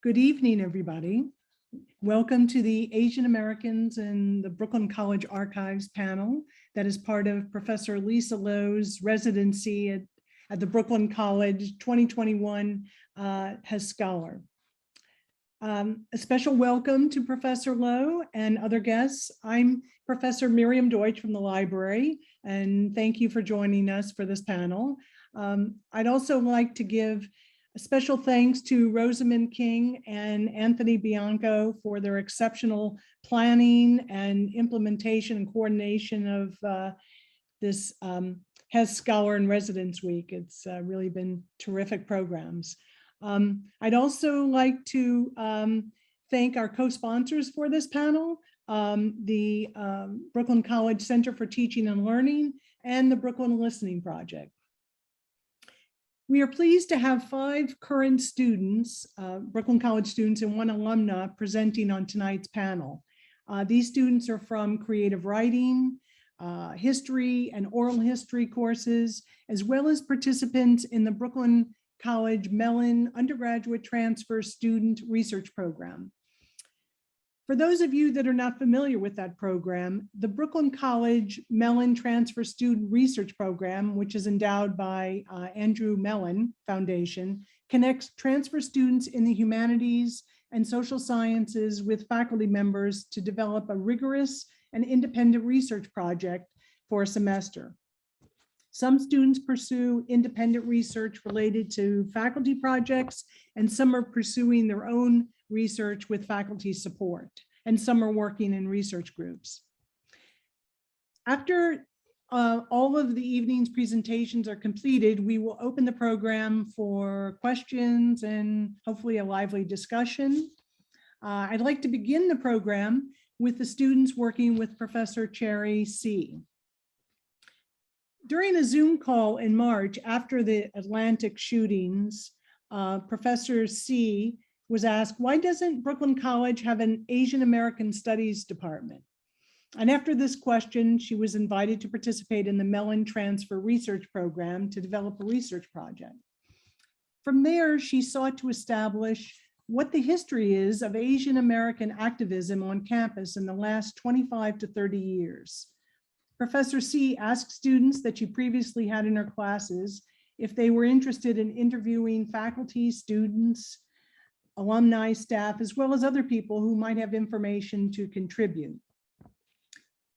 Good evening, everybody. Welcome to the Asian Americans in the Brooklyn College Archives panel that is part of Professor Lisa Lowe's residency at the Brooklyn College 2021 HES Scholar. A special welcome to Professor Lowe and other guests. I'm Professor Miriam Deutsch from the library, and thank you for joining us for this panel. I'd also like to give a special thanks to Rosamond King and Anthony Bianco for their exceptional planning and implementation and coordination of this HES Scholar and Residence Week. It's really been terrific programs. I'd also like to thank our co-sponsors for this panel, the Brooklyn College Center for Teaching and Learning and the Brooklyn Listening Project. We are pleased to have 5 current students, Brooklyn College students and 1 alumna presenting on tonight's panel. These students are from creative writing, history and oral history courses, as well as participants in the Brooklyn College Mellon Undergraduate Transfer Student Research Program. For those of you that are not familiar with that program, the Brooklyn College Mellon Transfer Student Research Program, which is endowed by Andrew Mellon Foundation, connects transfer students in the humanities and social sciences with faculty members to develop a rigorous and independent research project for a semester. Some students pursue independent research related to faculty projects, and some are pursuing their own research with faculty support, and some are working in research groups. After all of the evening's presentations are completed, we will open the program for questions and hopefully a lively discussion. I'd like to begin the program with the students working with Professor Cherry C. During a Zoom call in March after the Atlantic shootings, Professor C was asked, why doesn't Brooklyn College have an Asian American Studies department? And after this question, she was invited to participate in the Mellon Transfer Research Program to develop a research project. From there, she sought to establish what the history is of Asian American activism on campus in the last 25 to 30 years. Professor C asked students that she previously had in her classes if they were interested in interviewing faculty, students, alumni, staff, as well as other people who might have information to contribute.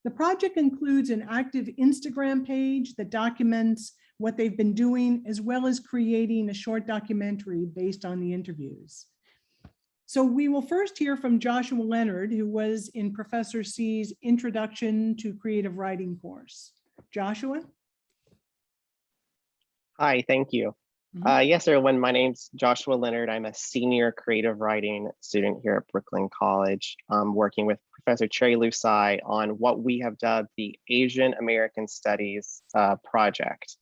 The project includes an active Instagram page that documents what they've been doing, as well as creating a short documentary based on the interviews. So we will first hear from Joshua Leonard, who was in Professor C's Introduction to Creative Writing course. Joshua? Hi, thank you. Yes, everyone, my name's Joshua Leonard. I'm a senior creative writing student here at Brooklyn College, working with Professor Cherry Lusai on what we have dubbed the Asian American Studies project.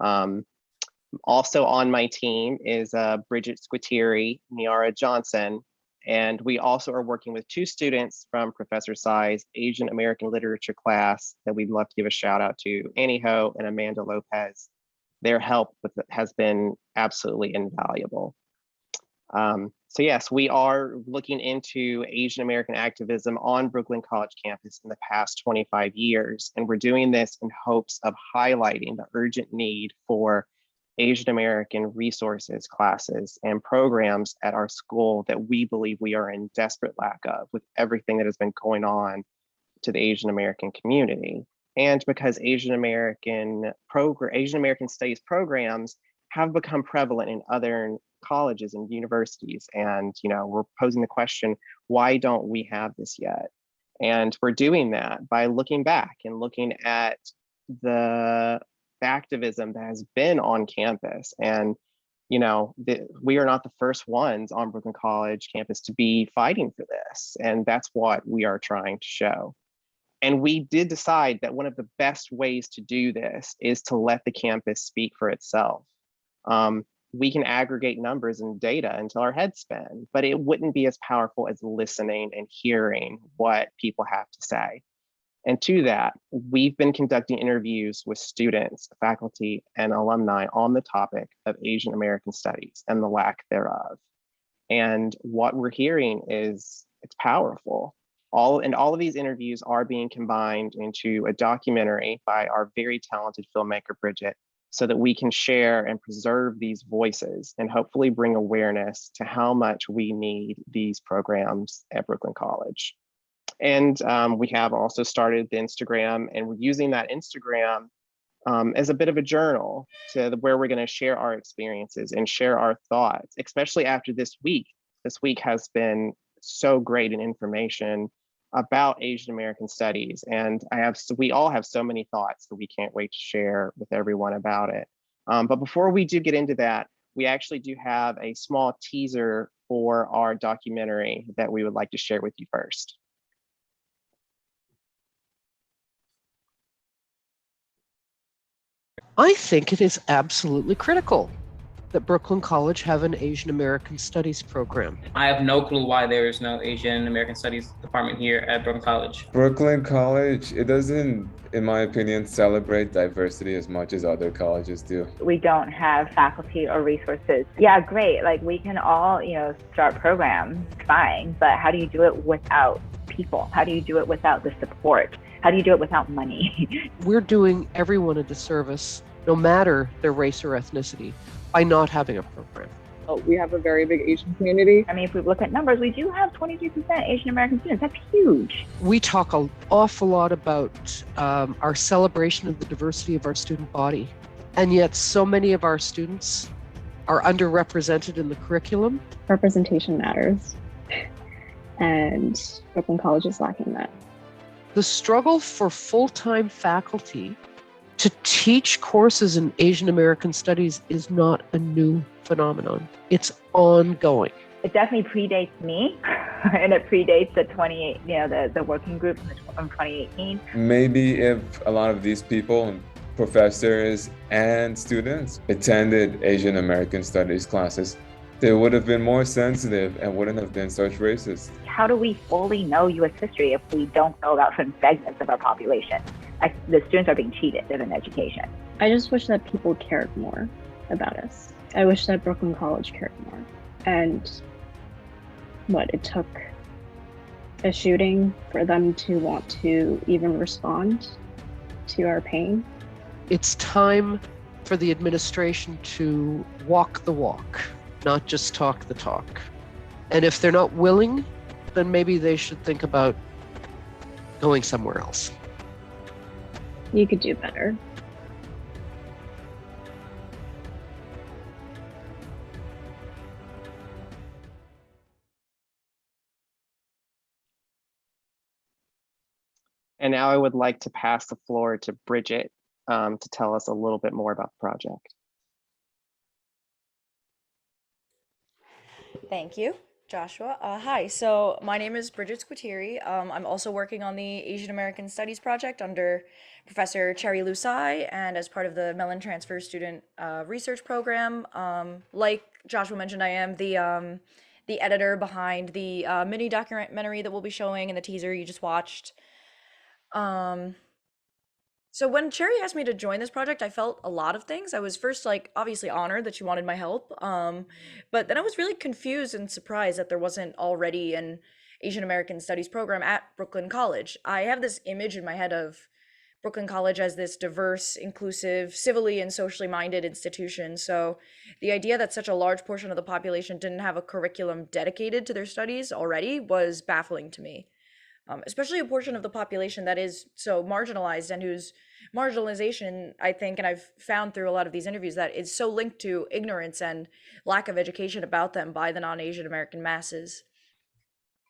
Also on my team is Bridget Squitieri, Niara Johnson, and we also are working with 2 students from Professor Tsai's Asian American Literature class that we'd love to give a shout out to, Annie Ho and Amanda Lopez. Their help has been absolutely invaluable. So yes, we are looking into Asian American activism on Brooklyn College campus in the past 25 years, and we're doing this in hopes of highlighting the urgent need for Asian American resources, classes, and programs at our school that we believe we are in desperate lack of with everything that has been going on to the Asian American community. And because Asian American Studies programs have become prevalent in other colleges and universities. And, we're posing the question, why don't we have this yet? And we're doing that by looking back and looking at the activism that has been on campus. And, we are not the first ones on Brooklyn College campus to be fighting for this. And that's what we are trying to show. And we did decide that one of the best ways to do this is to let the campus speak for itself. We can aggregate numbers and data until our heads spin, but it wouldn't be as powerful as listening and hearing what people have to say. And to that, we've been conducting interviews with students, faculty, and alumni on the topic of Asian American Studies and the lack thereof. And what we're hearing is it's powerful. All of these interviews are being combined into a documentary by our very talented filmmaker, Bridget, so that we can share and preserve these voices and hopefully bring awareness to how much we need these programs at Brooklyn College. And we have also started the Instagram, and we're using that Instagram as a bit of a journal where we're going to share our experiences and share our thoughts, especially after this week. This week has been so great in information about Asian American studies. And we all have so many thoughts that we can't wait to share with everyone about it. But before we do get into that, we actually do have a small teaser for our documentary that we would like to share with you first. I think it is absolutely critical that Brooklyn College have an Asian American Studies program. I have no clue why there is no Asian American Studies department here at Brooklyn College. Brooklyn College, it doesn't, in my opinion, celebrate diversity as much as other colleges do. We don't have faculty or resources. Yeah, great. Like we can all, start programs, fine. But how do you do it without people? How do you do it without the support? How do you do it without money? We're doing everyone a disservice, no matter their race or ethnicity, by not having a program. We have a very big Asian community. I mean, if we look at numbers, we do have 23% Asian American students. That's huge. We talk an awful lot about our celebration of the diversity of our student body. And yet so many of our students are underrepresented in the curriculum. Representation matters. And Brooklyn College is lacking that. The struggle for full-time faculty to teach courses in Asian American Studies is not a new phenomenon. It's ongoing. It definitely predates me, and it predates the working group from 2018. Maybe if a lot of these people, professors and students, attended Asian American Studies classes, they would have been more sensitive and wouldn't have been such racist. How do we fully know U.S. history if we don't know about certain segments of our population? The students are being cheated of an education. I just wish that people cared more about us. I wish that Brooklyn College cared more. And it took a shooting for them to want to even respond to our pain. It's time for the administration to walk the walk, not just talk the talk. And if they're not willing, then maybe they should think about going somewhere else. You could do better. And now I would like to pass the floor to Bridget to tell us a little bit more about the project. Thank you, Joshua. Hi, so my name is Bridget Squitieri. I'm also working on the Asian American Studies project under Professor Cherry Lusai and as part of the Mellon Transfer Student Research Program. Like Joshua mentioned, I am the editor behind the mini documentary that we'll be showing in the teaser you just watched. So when Cherry asked me to join this project, I felt a lot of things. I was first obviously honored that she wanted my help. But then I was really confused and surprised that there wasn't already an Asian American Studies program at Brooklyn College. I have this image in my head of Brooklyn College as this diverse, inclusive, civilly and socially minded institution. So the idea that such a large portion of the population didn't have a curriculum dedicated to their studies already was baffling to me. Especially a portion of the population that is so marginalized and whose marginalization, I think, and I've found through a lot of these interviews, that is so linked to ignorance and lack of education about them by the non-Asian American masses.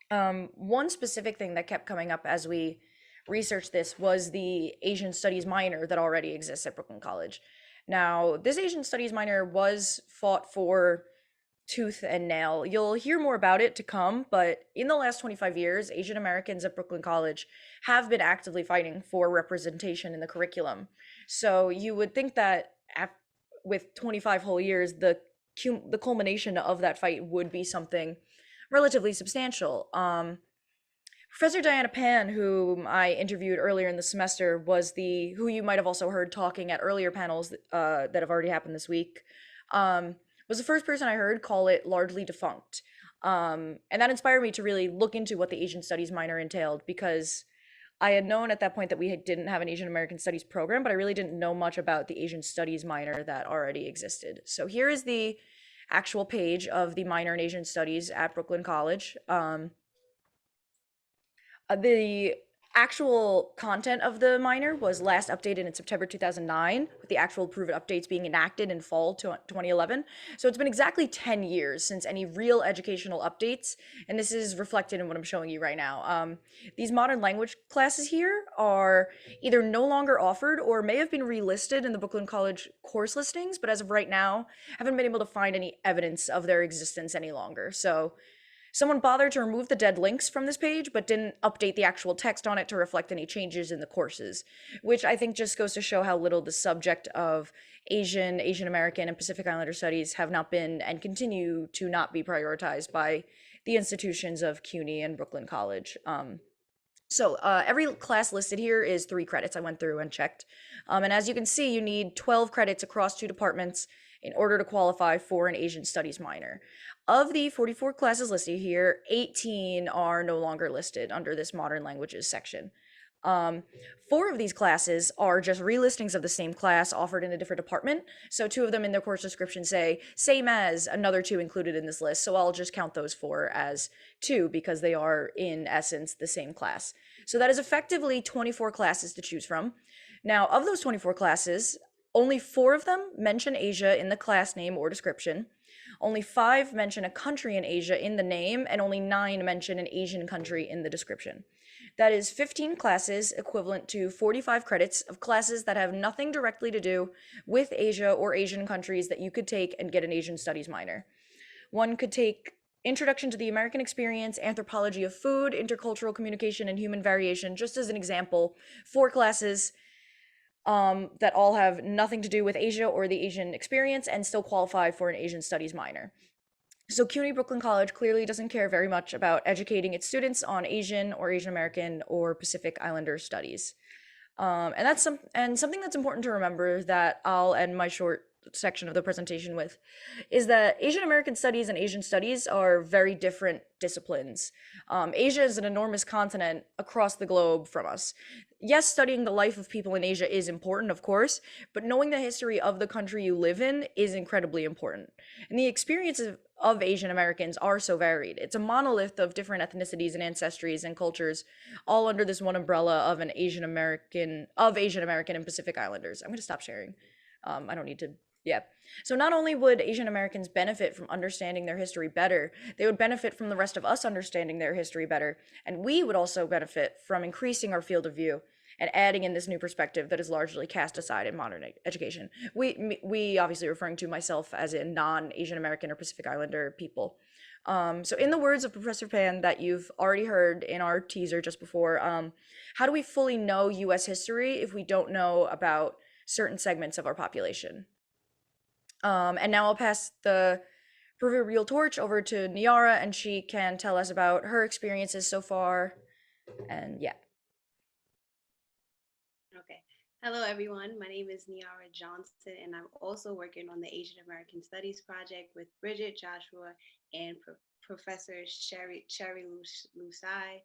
One specific thing that kept coming up as we researched this was the Asian Studies minor that already exists at Brooklyn College. Now, this Asian Studies minor was fought for tooth and nail. You'll hear more about it to come, but in the last 25 years, Asian Americans at Brooklyn College have been actively fighting for representation in the curriculum. So you would think that with 25 whole years, the culmination of that fight would be something relatively substantial. Professor Diana Pan, whom I interviewed earlier in the semester, was who you might have also heard talking at earlier panels that have already happened this week, was the first person I heard call it largely defunct. And that inspired me to really look into what the Asian Studies minor entailed, because I had known at that point that we didn't have an Asian American Studies program, but I really didn't know much about the Asian Studies minor that already existed. So here is the actual page of the minor in Asian Studies at Brooklyn College. The actual content of the minor was last updated in September 2009, with the actual approved updates being enacted in fall 2011. So it's been exactly 10 years since any real educational updates, and this is reflected in what I'm showing you right now. These modern language classes here are either no longer offered or may have been relisted in the Brooklyn College course listings, but as of right now, haven't been able to find any evidence of their existence any longer. So someone bothered to remove the dead links from this page, but didn't update the actual text on it to reflect any changes in the courses, which I think just goes to show how little the subject of Asian, Asian American, and Pacific Islander studies have not been and continue to not be prioritized by the institutions of CUNY and Brooklyn College. Every class listed here is 3 credits. I went through and checked. And as you can see, you need 12 credits across 2 departments in order to qualify for an Asian Studies minor. Of the 44 classes listed here, 18 are no longer listed under this modern languages section. 4 of these classes are just relistings of the same class offered in a different department. So 2 of them in their course description say, same as another 2 included in this list. So I'll just count those 4 as 2 because they are in essence the same class. So that is effectively 24 classes to choose from. Now, of those 24 classes, only 4 of them mention Asia in the class name or description. Only 5 mention a country in Asia in the name, and only 9 mention an Asian country in the description. That is 15 classes, equivalent to 45 credits of classes that have nothing directly to do with Asia or Asian countries that you could take and get an Asian Studies minor. One could take Introduction to the American Experience, Anthropology of Food, Intercultural Communication, and Human Variation, just as an example, 4 classes that all have nothing to do with Asia or the Asian experience and still qualify for an Asian Studies minor. So CUNY Brooklyn College clearly doesn't care very much about educating its students on Asian or Asian American or Pacific Islander studies. And that's something that's important to remember that I'll end my short section of the presentation with, is that Asian American studies and Asian studies are very different disciplines. Asia is an enormous continent across the globe from us. Yes, studying the life of people in Asia is important, of course, but knowing the history of the country you live in is incredibly important. And the experiences of Asian Americans are so varied. It's a monolith of different ethnicities and ancestries and cultures, all under this one umbrella of Asian American and Pacific Islanders. I'm going to stop sharing. I don't need to. Yeah. So not only would Asian Americans benefit from understanding their history better, they would benefit from the rest of us understanding their history better. And we would also benefit from increasing our field of view and adding in this new perspective that is largely cast aside in modern education. We obviously referring to myself as a non-Asian American or Pacific Islander people. So in the words of Professor Pan that you've already heard in our teaser just before, how do we fully know US history if we don't know about certain segments of our population? And now I'll pass the proverbial torch over to Niara, and she can tell us about her experiences so far. And yeah. Okay. Hello, everyone. My name is Niara Johnson, and I'm also working on the Asian American Studies project with Bridget, Joshua, and Professor Cherry Lusai.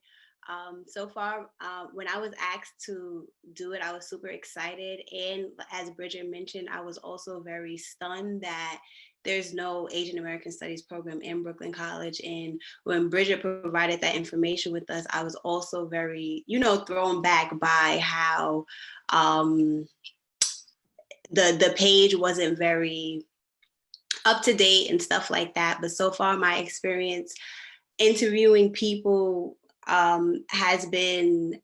So far, when I was asked to do it, I was super excited. And as Bridget mentioned, I was also very stunned that there's no Asian American Studies program in Brooklyn College. And when Bridget provided that information with us, I was also very, thrown back by how the page wasn't very up to date and stuff like that. But so far, my experience interviewing people has been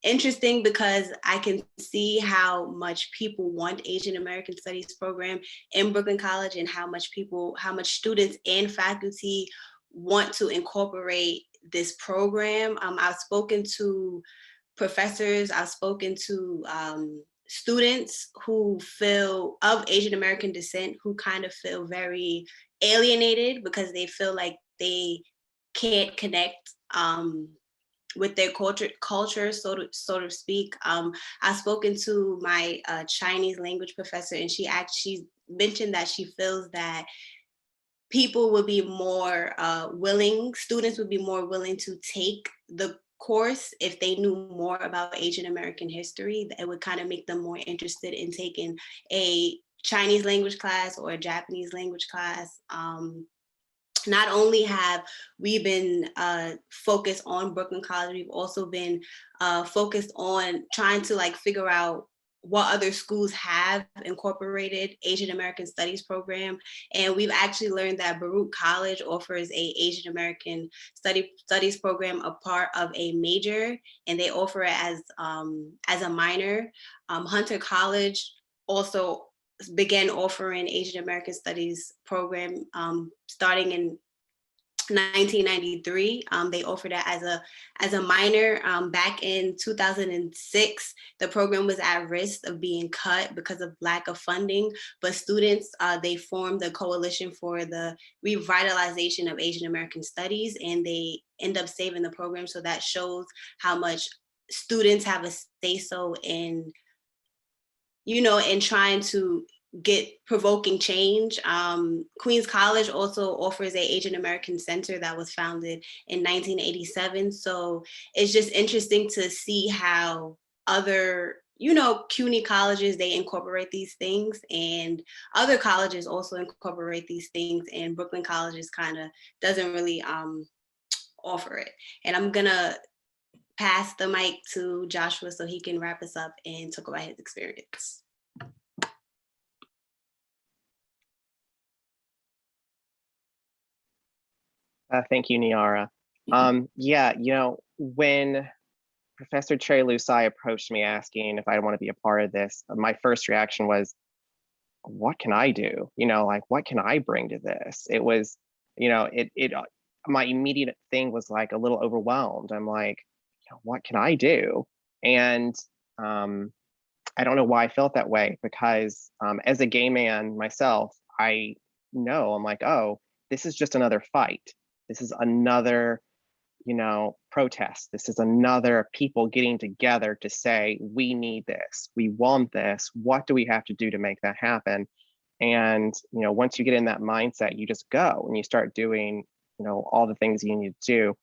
interesting because I can see how much people want Asian American Studies program in Brooklyn College and how much students and faculty want to incorporate this program. I've spoken to professors, I've spoken to students who feel of Asian American descent who kind of feel very alienated because they feel like they can't connect with their culture, so to speak. I've spoken to my Chinese language professor, and she mentioned that she feels that people would be more willing, students would be more willing to take the course if they knew more about Asian American history. It would kind of make them more interested in taking a Chinese language class or a Japanese language class. Not only have we been focused on Brooklyn College, we've also been focused on trying to like figure out what other schools have incorporated Asian American Studies program. And we've actually learned that Baruch College offers a Asian American Studies program, a part of a major, and they offer it as a minor. Hunter College also began offering Asian American Studies program starting in 1993. They offered it as a minor. Back in 2006, the program was at risk of being cut because of lack of funding, but students, they formed a coalition for the revitalization of Asian American Studies, and they end up saving the program. So that shows how much students have a say-so in, in trying to get provoking change. Queens College also offers a Asian American Center that was founded in 1987. So it's just interesting to see how other, CUNY colleges, they incorporate these things, and other colleges also incorporate these things, and Brooklyn College kind of doesn't really offer it. And I'm gonna pass the mic to Joshua so he can wrap us up and talk about his experience. Thank you, Niara. When Professor Cherry Lusai approached me asking if I want to be a part of this, my first reaction was, what can I do? What can I bring to this? It was, my immediate thing was like a little overwhelmed. I'm like, what can I do? And I don't know why I felt that way, because as a gay man myself, I'm like, oh, this is just another fight. This is another, protest. This is another people getting together to say, we need this, we want this. What do we have to do to make that happen? And, once you get in that mindset, you just go and you start doing, all the things you need to do.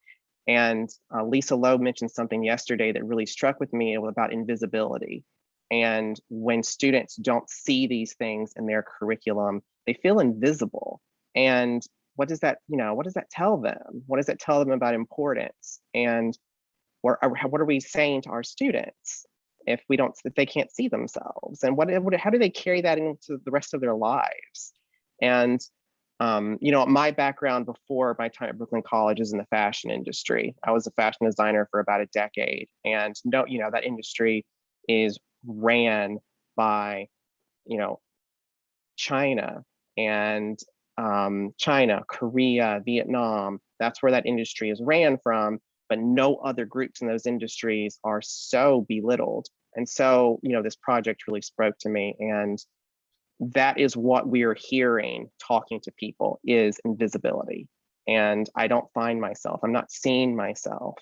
And Lisa Lowe mentioned something yesterday that really struck with me about invisibility. And when students don't see these things in their curriculum, they feel invisible. And what does that tell them? What does it tell them about importance? And what are we saying to our students if they can't see themselves? And how do they carry that into the rest of their lives? And my background before my time at Brooklyn College is in the fashion industry. I was a fashion designer for about a decade, and that industry is ran by China and China, Korea, Vietnam. That's where that industry is ran from, but no other groups in those industries are so belittled. And so, this project really spoke to me, and that is what we are hearing talking to people is invisibility. And I don't find myself, I'm not seeing myself.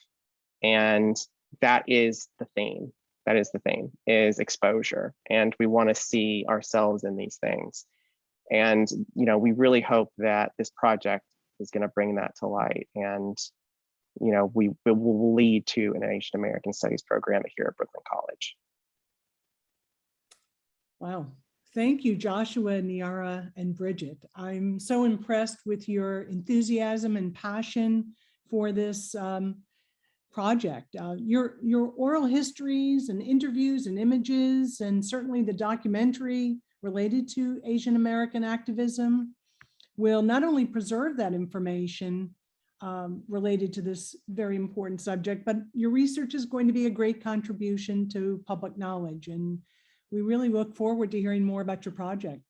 And that is the theme. That is the theme, is exposure. And we want to see ourselves in these things. And, we really hope that this project is going to bring that to light. And, we will lead to an Asian American Studies program here at Brooklyn College. Wow. Thank you, Joshua, Niara, and Bridget. I'm so impressed with your enthusiasm and passion for this project. Your oral histories and interviews and images, and certainly the documentary related to Asian American activism will not only preserve that information related to this very important subject, but your research is going to be a great contribution to public knowledge. And we really look forward to hearing more about your project.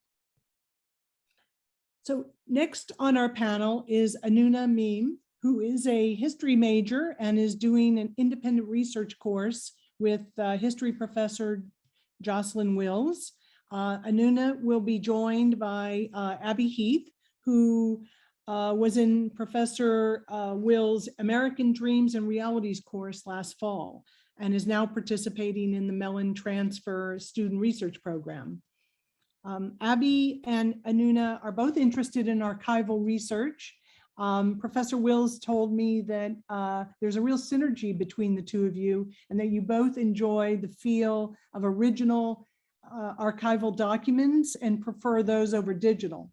So next on our panel is Anuna Meme, who is a history major and is doing an independent research course with history professor Jocelyn Wills. Anuna will be joined by Abby Heath, who was in Professor Wills' American Dreams and Realities course last fall, and is now participating in the Mellon Transfer Student Research Program. Abby and Anuna are both interested in archival research. Professor Wills told me that there's a real synergy between the two of you and that you both enjoy the feel of original archival documents and prefer those over digital.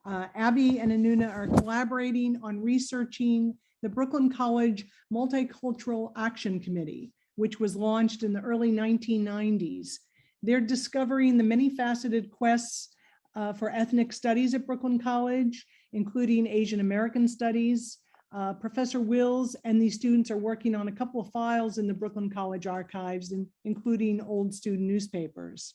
Abby and Anuna are collaborating on researching the Brooklyn College Multicultural Action Committee, which was launched in the early 1990s. They're discovering the many faceted quests for ethnic studies at Brooklyn College, including Asian American studies. Professor Wills and these students are working on a couple of files in the Brooklyn College archives, including old student newspapers.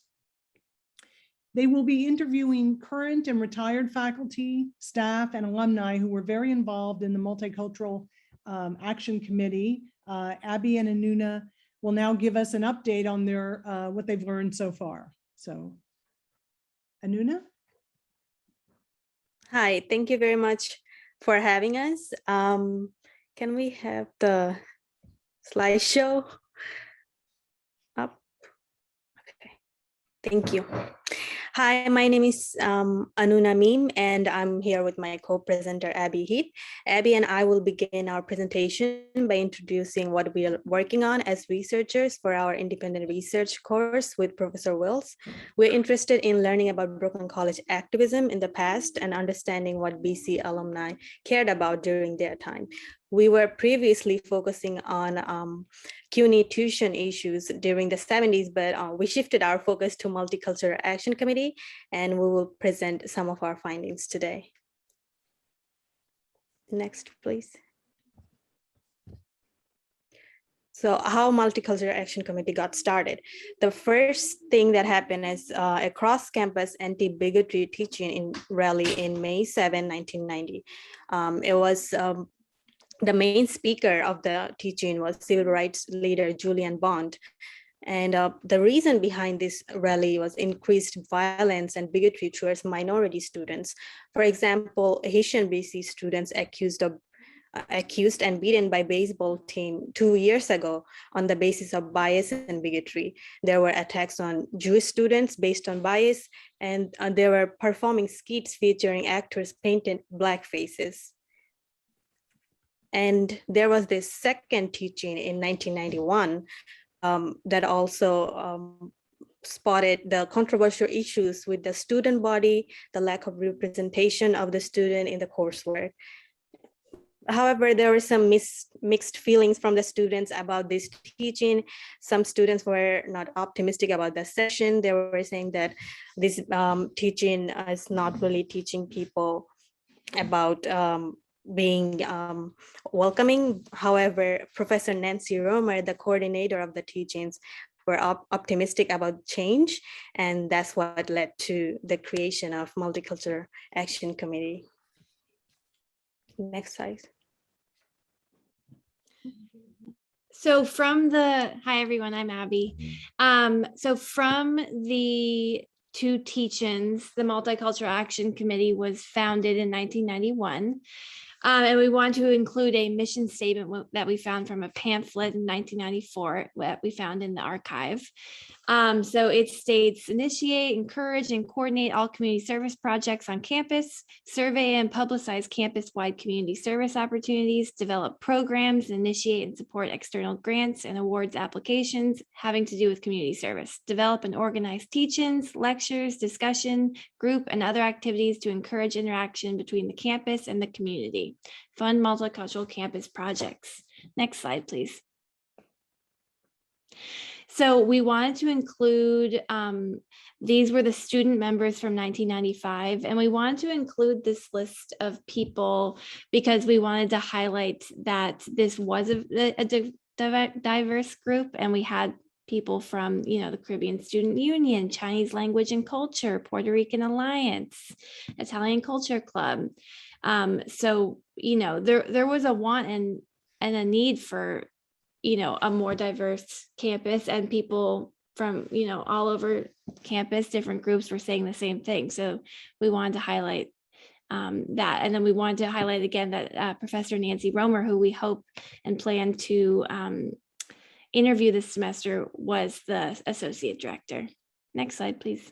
They will be interviewing current and retired faculty, staff, and alumni who were very involved in the Multicultural Action Committee. Abby and Anuna will now give us an update on their what they've learned so far. So, Anuna? Hi, thank you very much for having us. Can we have the slideshow up? Okay, thank you. Hi, my name is Anuna Meme, and I'm here with my co-presenter, Abby Heath. Abby and I will begin our presentation by introducing what we are working on as researchers for our independent research course with Professor Wills. We're interested in learning about Brooklyn College activism in the past and understanding what BC alumni cared about during their time. We were previously focusing on CUNY tuition issues during the 70s, but we shifted our focus to Multicultural Action Committee, and we will present some of our findings today. Next, please. So how Multicultural Action Committee got started. The first thing that happened is a cross-campus anti-bigotry teaching rally in May 7, 1990. It was the main speaker of the teaching was civil rights leader Julian Bond. And the reason behind this rally was increased violence and bigotry towards minority students. For example, Haitian BC students accused and beaten by baseball team 2 years ago on the basis of bias and bigotry. There were attacks on Jewish students based on bias, and they were performing skits featuring actors painted black faces. And there was this second teaching in 1991 that also spotted the controversial issues with the student body, the lack of representation of the student in the coursework. However, there were some mixed feelings from the students about this teaching. Some students were not optimistic about the session. They were saying that this teaching is not really teaching people about being welcoming. However, Professor Nancy Romer, the coordinator of the teachings, were optimistic about change, and that's what led to the creation of Multicultural Action Committee. Next slide. So hi everyone, I'm Abby. So from the two teach-ins, the Multicultural Action Committee was founded in 1991. And we want to include a mission statement that we found from a pamphlet in 1994 that we found in the archive. So it states, initiate, encourage, and coordinate all community service projects on campus, survey and publicize campus-wide community service opportunities, develop programs, initiate and support external grants and awards applications having to do with community service, develop and organize teach-ins, lectures, discussion, group, and other activities to encourage interaction between the campus and the community, fund multicultural campus projects. Next slide, please. So we wanted to include, these were the student members from 1995, and we wanted to include this list of people because we wanted to highlight that this was a diverse group, and we had people from, the Caribbean Student Union, Chinese Language and Culture, Puerto Rican Alliance, Italian Culture Club. So, there was a want and a need for a more diverse campus, and people from, all over campus, different groups were saying the same thing. So we wanted to highlight that. And then we wanted to highlight again that Professor Nancy Romer, who we hope and plan to interview this semester, was the associate director. Next slide, please.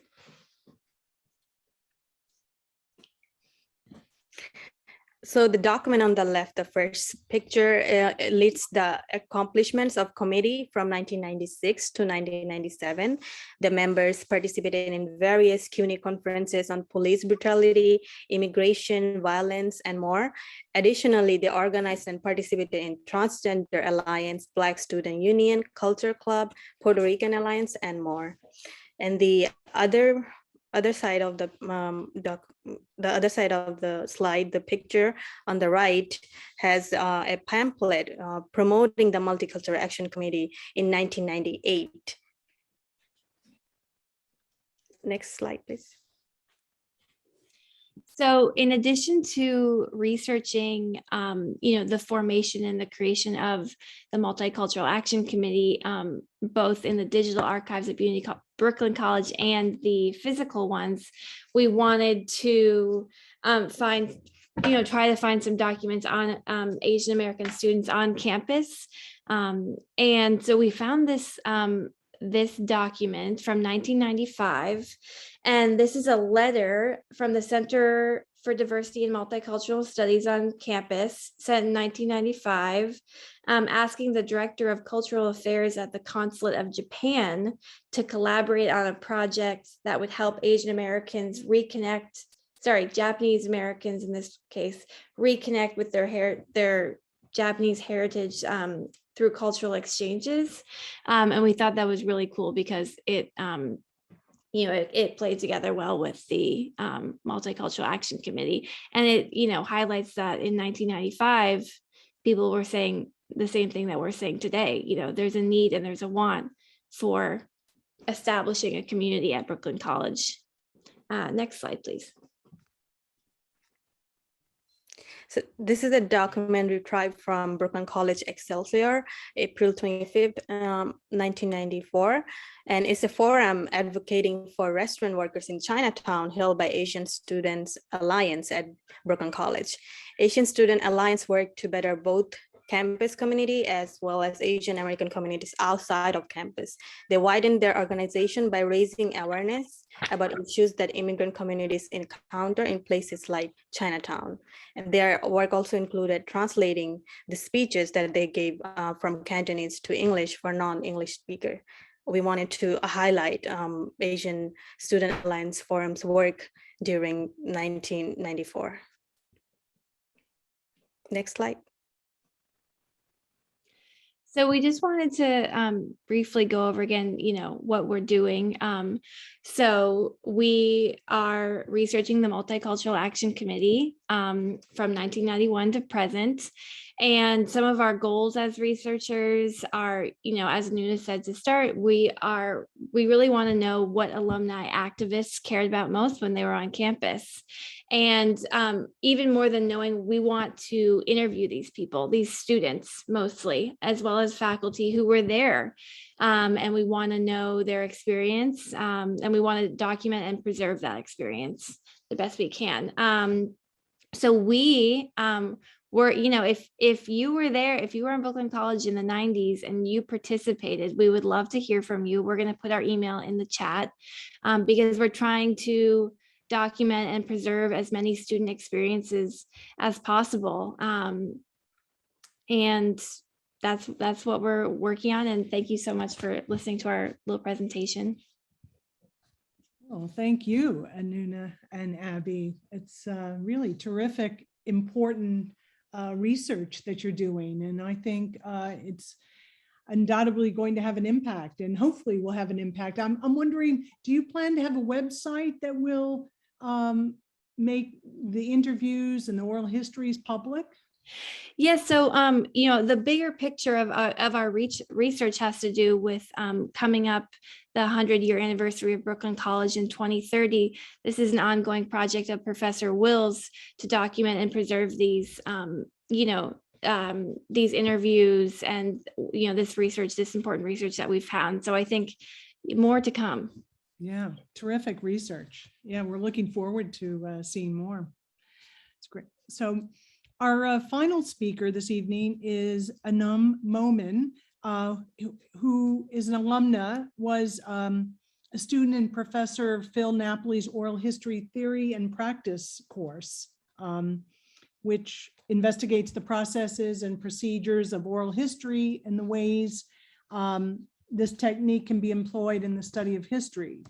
So the document on the left, the first picture, lists the accomplishments of committee from 1996 to 1997. The members participated in various CUNY conferences on police brutality, immigration, violence, and more. Additionally, they organized and participated in Transgender Alliance, Black Student Union, Culture Club, Puerto Rican Alliance, and more. And the other side of the other side of the slide, the picture on the right has a pamphlet promoting the Multicultural Action Committee in 1998. Next slide, please. So in addition to researching, the formation and the creation of the Multicultural Action Committee, both in the digital archives at Brooklyn College and the physical ones, we wanted to try to find some documents on Asian American students on campus. And so we found this document from 1995. And this is a letter from the Center for Diversity and Multicultural Studies on campus sent in 1995, asking the Director of Cultural Affairs at the Consulate of Japan to collaborate on a project that would help Japanese Americans in this case, reconnect with their Japanese heritage through cultural exchanges. And we thought that was really cool because it played together well with the Multicultural Action Committee. And it, highlights that in 1995, people were saying the same thing that we're saying today. There's a need and there's a want for establishing a community at Brooklyn College. Next slide, please. So this is a document retrieved from Brooklyn College Excelsior, April 25th, 1994. And it's a forum advocating for restaurant workers in Chinatown held by Asian Students Alliance at Brooklyn College. Asian Student Alliance worked to better both campus community as well as Asian American communities outside of campus. They widened their organization by raising awareness about issues that immigrant communities encounter in places like Chinatown. And their work also included translating the speeches that they gave from Cantonese to English for non-English speaker. We wanted to highlight Asian Student Alliance Forum's work during 1994. Next slide. So we just wanted to briefly go over again, what we're doing. So we are researching the Multicultural Action Committee from 1991 to present. And some of our goals as researchers are, as Nuna said to start, we really want to know what alumni activists cared about most when they were on campus. And even more than knowing, we want to interview these people, these students mostly, as well as faculty who were there. And we want to know their experience, and we want to document and preserve that experience the best we can. So we were, if you were there, if you were in Brooklyn College in the 90s and you participated, we would love to hear from you. We're going to put our email in the chat because we're trying to document and preserve as many student experiences as possible. And that's what we're working on. And thank you so much for listening to our little presentation. Well, thank you, Anuna and Abby. It's really terrific, important research that you're doing. And I think it's undoubtedly going to have an impact, and hopefully will have an impact. I'm wondering, do you plan to have a website that will make the interviews and the oral histories public? Yes. So, the bigger picture of our research has to do with coming up the 100-year anniversary of Brooklyn College in 2030. This is an ongoing project of Professor Wills to document and preserve these, these interviews and, this research, this important research that we've found. So I think more to come. Yeah, terrific research. Yeah, we're looking forward to seeing more. It's great. So our final speaker this evening is Anum Momin, who is an alumna, was a student in Professor Phil Napoli's Oral History Theory and Practice course. which investigates the processes and procedures of oral history and the ways this technique can be employed in the study of history.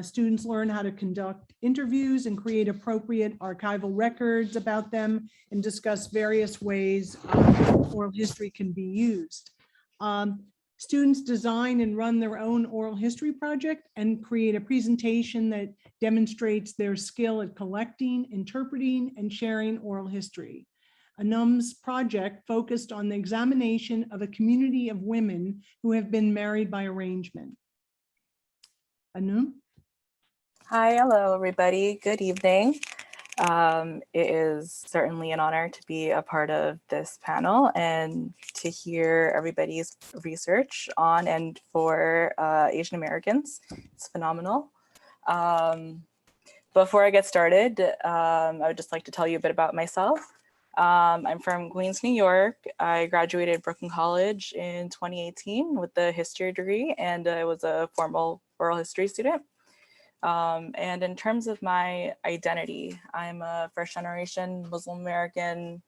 Students learn how to conduct interviews and create appropriate archival records about them and discuss various ways oral history can be used. Students design and run their own oral history project and create a presentation that demonstrates their skill at collecting, interpreting, and sharing oral history. Anum's project focused on the examination of a community of women who have been married by arrangement. Anum? Hi, hello, everybody. Good evening. It is certainly an honor to be a part of this panel and to hear everybody's research on and for Asian Americans. It's phenomenal. Before I get started, I would just like to tell you a bit about myself. I'm from Queens, New York. I graduated Brooklyn College in 2018 with a history degree, and I was a formal oral history student. And in terms of my identity, I'm a first generation Muslim American,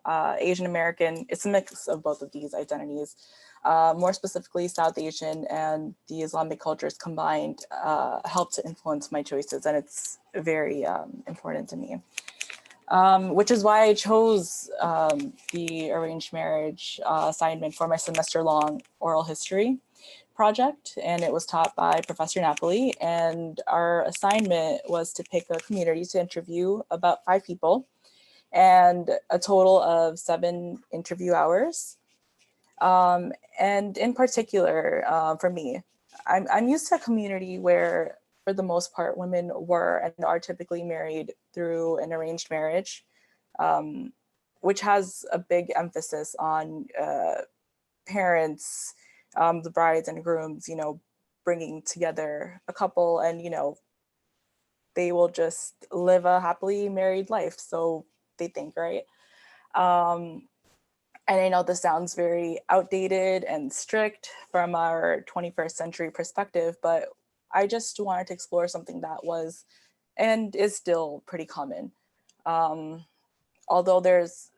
Asian American. It's a mix of both of these identities. More specifically, South Asian and the Islamic cultures combined help to influence my choices, and it's very important to me. Which is why I chose the arranged marriage assignment for my semester-long oral history project, and it was taught by Professor Napoli. And our assignment was to pick a community to interview about 5 people and a total of 7 interview hours. And in particular, for me, I'm used to a community where, for the most part, women were and are typically married through an arranged marriage, which has a big emphasis on parents, the brides and grooms, bringing together a couple, and, they will just live a happily married life. So they think, right? And I know this sounds very outdated and strict from our 21st century perspective, but I just wanted to explore something that was and is still pretty common. Although there's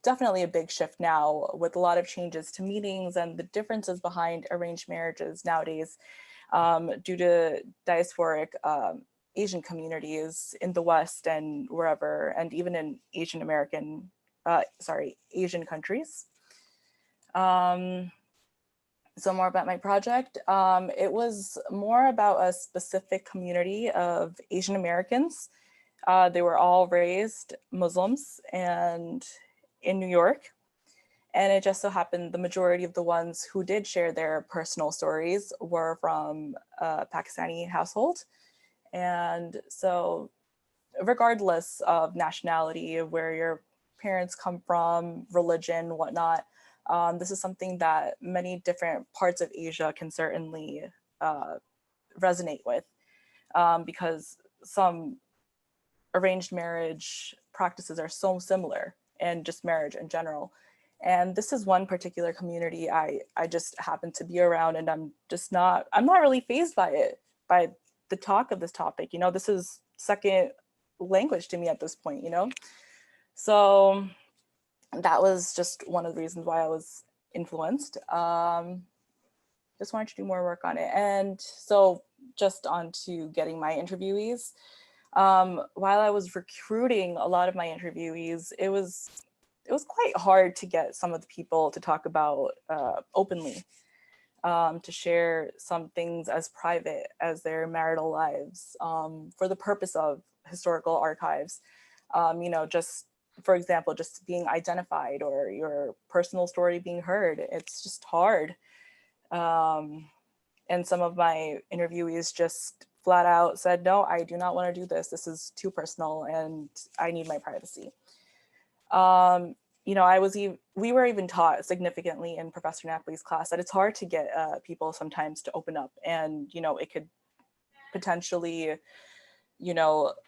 definitely a big shift now with a lot of changes to meetings and the differences behind arranged marriages nowadays due to diasporic Asian communities in the West and wherever, and even in Asian countries. So more about my project. It was more about a specific community of Asian Americans. They were all raised Muslims and in New York. And it just so happened the majority of the ones who did share their personal stories were from a Pakistani household. And so regardless of nationality, of where your parents come from, religion, whatnot, this is something that many different parts of Asia can certainly resonate with, because some arranged marriage practices are so similar, and just marriage in general. And this is one particular community I just happen to be around, and I'm not really fazed by it, by the talk of this topic. This is second language to me at this point, So that was just one of the reasons why I was influenced. Just wanted to do more work on it. And so just on to getting my interviewees. While I was recruiting a lot of my interviewees, it was quite hard to get some of the people to talk about openly, to share some things as private as their marital lives for the purpose of historical archives. Just, for example, just being identified or your personal story being heard. It's just hard. And some of my interviewees just flat out said, no, I do not want to do this. This is too personal and I need my privacy. We were even taught significantly in Professor Napoli's class that it's hard to get people sometimes to open up, and, it could potentially,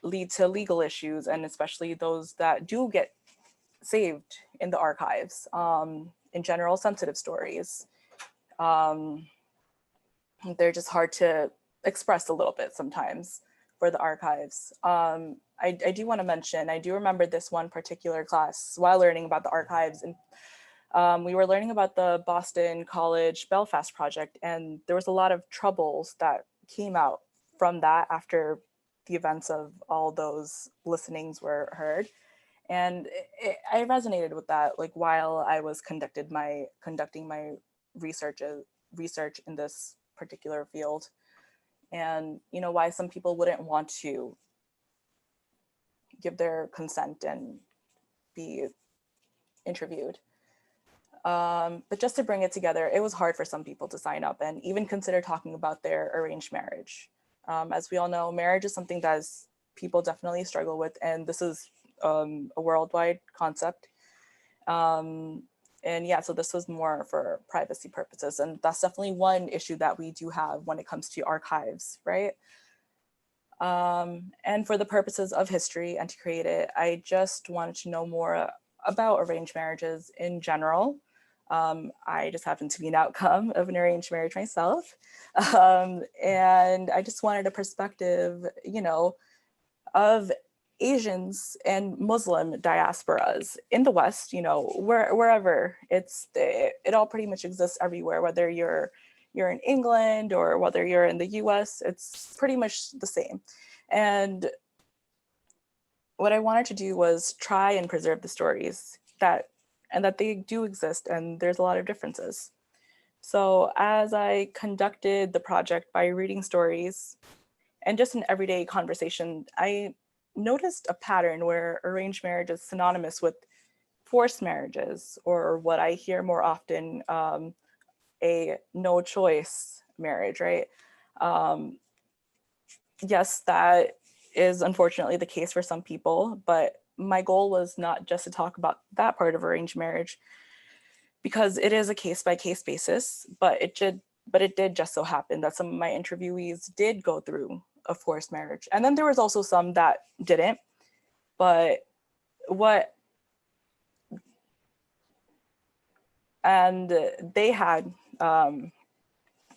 lead to legal issues, and especially those that do get saved in the archives, in general, sensitive stories. They're just hard to express a little bit sometimes for the archives. I I do want to mention, I do remember this one particular class while learning about the archives, and we were learning about the Boston College Belfast project, and there was a lot of troubles that came out from that after the events of all those listenings were heard. And I resonated with that, like while I was conducting my research in this particular field, and why some people wouldn't want to give their consent and be interviewed. But just to bring it together, it was hard for some people to sign up and even consider talking about their arranged marriage. As we all know, marriage is something that people definitely struggle with, and this is a worldwide concept. And yeah, so this was more for privacy purposes, and that's definitely one issue that we do have when it comes to archives, right? And for the purposes of history and to create it, I just wanted to know more about arranged marriages in general. I just happen to be an outcome of an arranged marriage myself. And I just wanted a perspective, of Asians and Muslim diasporas in the West, wherever it all pretty much exists everywhere, whether you're in England or whether you're in the US, it's pretty much the same. And what I wanted to do was try and preserve the stories that they do exist, and there's a lot of differences. So as I conducted the project by reading stories and just an everyday conversation, I noticed a pattern where arranged marriage is synonymous with forced marriages, or what I hear more often, a no choice marriage, right? Yes, that is unfortunately the case for some people, but my goal was not just to talk about that part of arranged marriage, because it is a case-by-case basis, but it did just so happen that some of my interviewees did go through a forced marriage. And then there was also some that didn't, and they had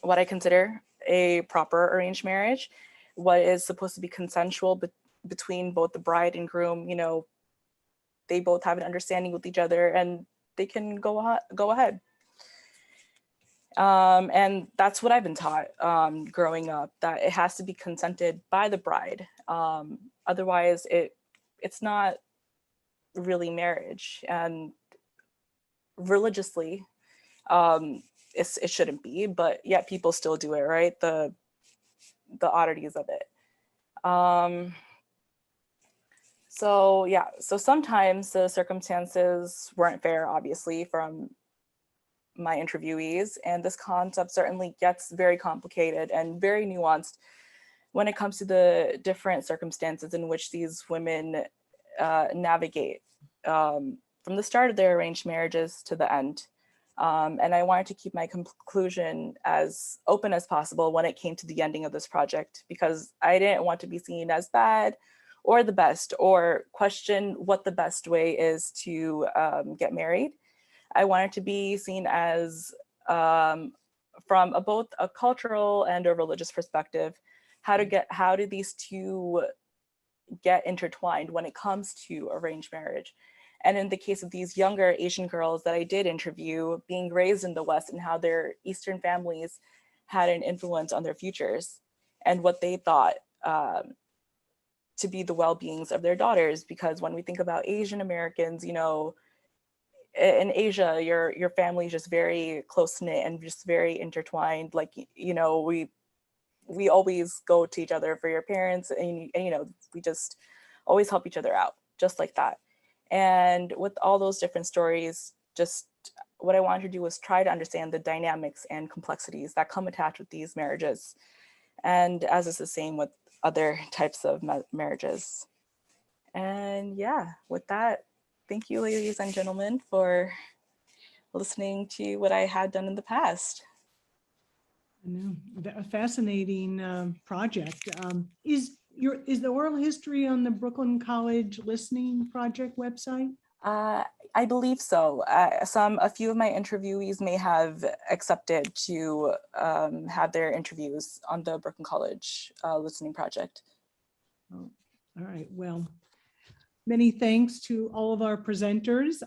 what I consider a proper arranged marriage, what is supposed to be consensual between both the bride and groom. They both have an understanding with each other and they can go ahead. And that's what I've been taught growing up, that it has to be consented by the bride. Otherwise, it's not really marriage. And religiously, it shouldn't be, but yet people still do it, right? The oddities of it. So sometimes the circumstances weren't fair, obviously, from my interviewees, and this concept certainly gets very complicated and very nuanced when it comes to the different circumstances in which these women navigate from the start of their arranged marriages to the end. And I wanted to keep my conclusion as open as possible when it came to the ending of this project, because I didn't want to be seen as bad or the best, or question what the best way is to get married. I wanted to be seen as, from both a cultural and a religious perspective, how do these two get intertwined when it comes to arranged marriage. And in the case of these younger Asian girls that I did interview, being raised in the West, and how their Eastern families had an influence on their futures and what they thought to be the well-beings of their daughters. Because when we think about Asian Americans, in Asia, your family is just very close-knit and just very intertwined. Like, we always go to each other for your parents, and we just always help each other out, just like that. And with all those different stories, just what I wanted to do was try to understand the dynamics and complexities that come attached with these marriages. And as is the same with other types of marriages. And yeah, with that, thank you, ladies and gentlemen, for listening to what I had done in the past. I know, a fascinating project. Is the oral history on the Brooklyn College Listening Project website? I believe so. A few of my interviewees may have accepted to have their interviews on the Brooklyn College Listening Project. All right, well, many thanks to all of our presenters.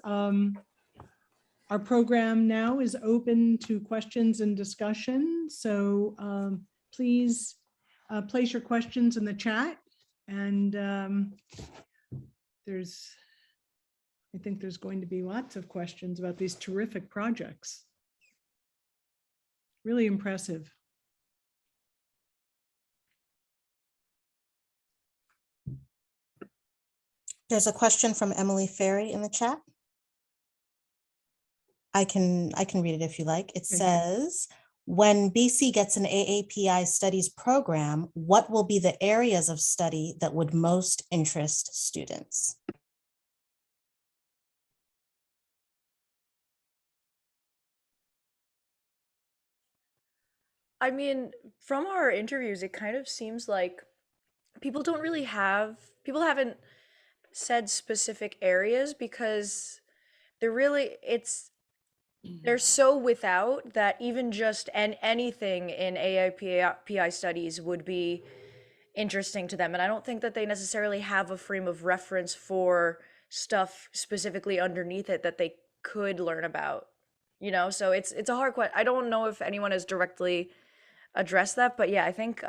Our program now is open to questions and discussion. So please place your questions in the chat. And I think there's going to be lots of questions about these terrific projects. Really impressive. There's a question from Emily Ferry in the chat. I can read it if you like. It says, when BC gets an AAPI studies program, what will be the areas of study that would most interest students? I mean, from our interviews, it kind of seems like people haven't said specific areas because they're so without that even just anything in AIPI studies would be interesting to them. And I don't think that they necessarily have a frame of reference for stuff specifically underneath it that they could learn about, so it's a hard question. I don't know if anyone has directly addressed that, but yeah, I think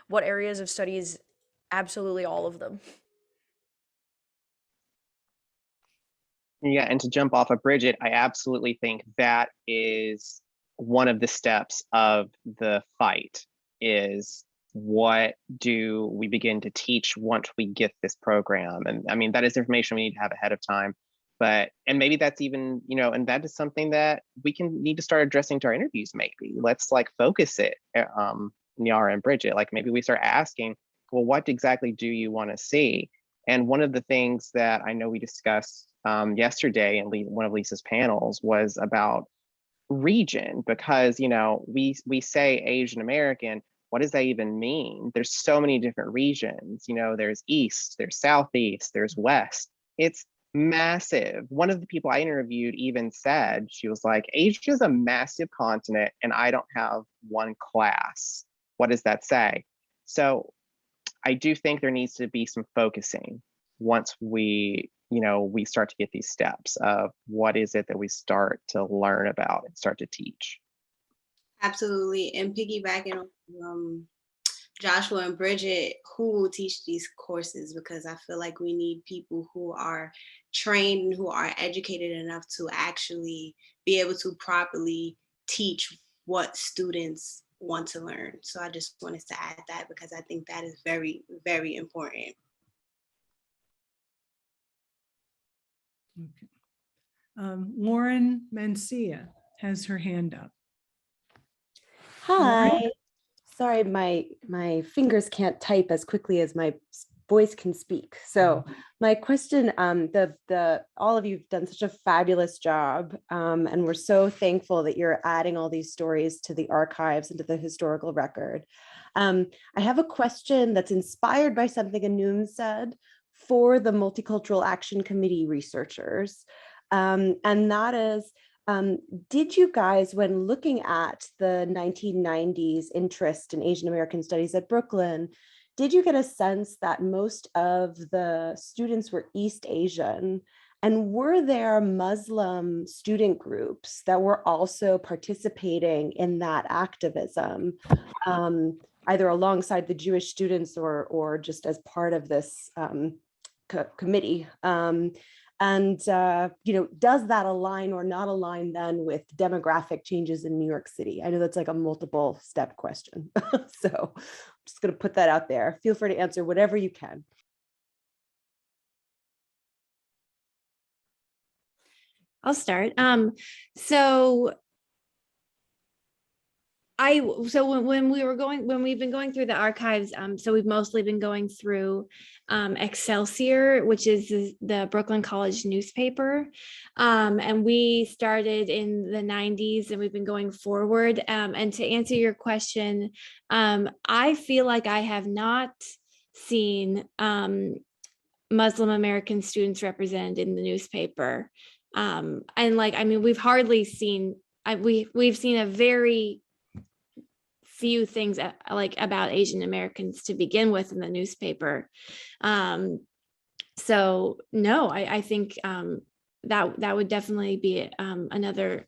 what areas of studies, absolutely all of them. Yeah, and to jump off of Bridget, I absolutely think that is one of the steps of the fight is what do we begin to teach once we get this program? And I mean, that is information we need to have ahead of time. And maybe that's even, and that is something that we need to start addressing to our interviews, maybe. Let's focus it, Niara and Bridget, maybe we start asking, well, what exactly do you want to see? And one of the things that I know we discussed yesterday in one of Lisa's panels was about region, because we say Asian American, what does that even mean? There's so many different regions. There's East, there's Southeast, there's West. It's massive. One of the people I interviewed even said, she was like, Asia is a massive continent and I don't have one class. What does that say? So I do think there needs to be some focusing once we start to get these steps of what is it that we start to learn about and start to teach. Absolutely. And piggybacking on Joshua and Bridget, who will teach these courses? Because I feel like we need people who are trained, who are educated enough to actually be able to properly teach what students want to learn. So I just wanted to add that because I think that is very, very important. Okay. Lauren Mancia has her hand up. Hi. Lauren? Sorry, my fingers can't type as quickly as my voice can speak. So my question, all of you have done such a fabulous job, and we're so thankful that you're adding all these stories to the archives and to the historical record. I have a question that's inspired by something Anum said for the Multicultural Action Committee researchers, and that is, did you guys, when looking at the 1990s interest in Asian American studies at Brooklyn, did you get a sense that most of the students were East Asian? And were there Muslim student groups that were also participating in that activism, either alongside the Jewish students or just as part of this committee? And does that align or not align then with demographic changes in New York City? I know that's like a multiple step question. So I'm just going to put that out there. Feel free to answer whatever you can. I'll start. So when we've been going through the archives, so we've mostly been going through Excelsior, which is the Brooklyn College newspaper. And we started in the 90s and we've been going forward. And to answer your question, I feel like I have not seen Muslim American students represented in the newspaper. And we've hardly seen, we've seen a very few things like about Asian Americans to begin with in the newspaper. So no, I think that would definitely be another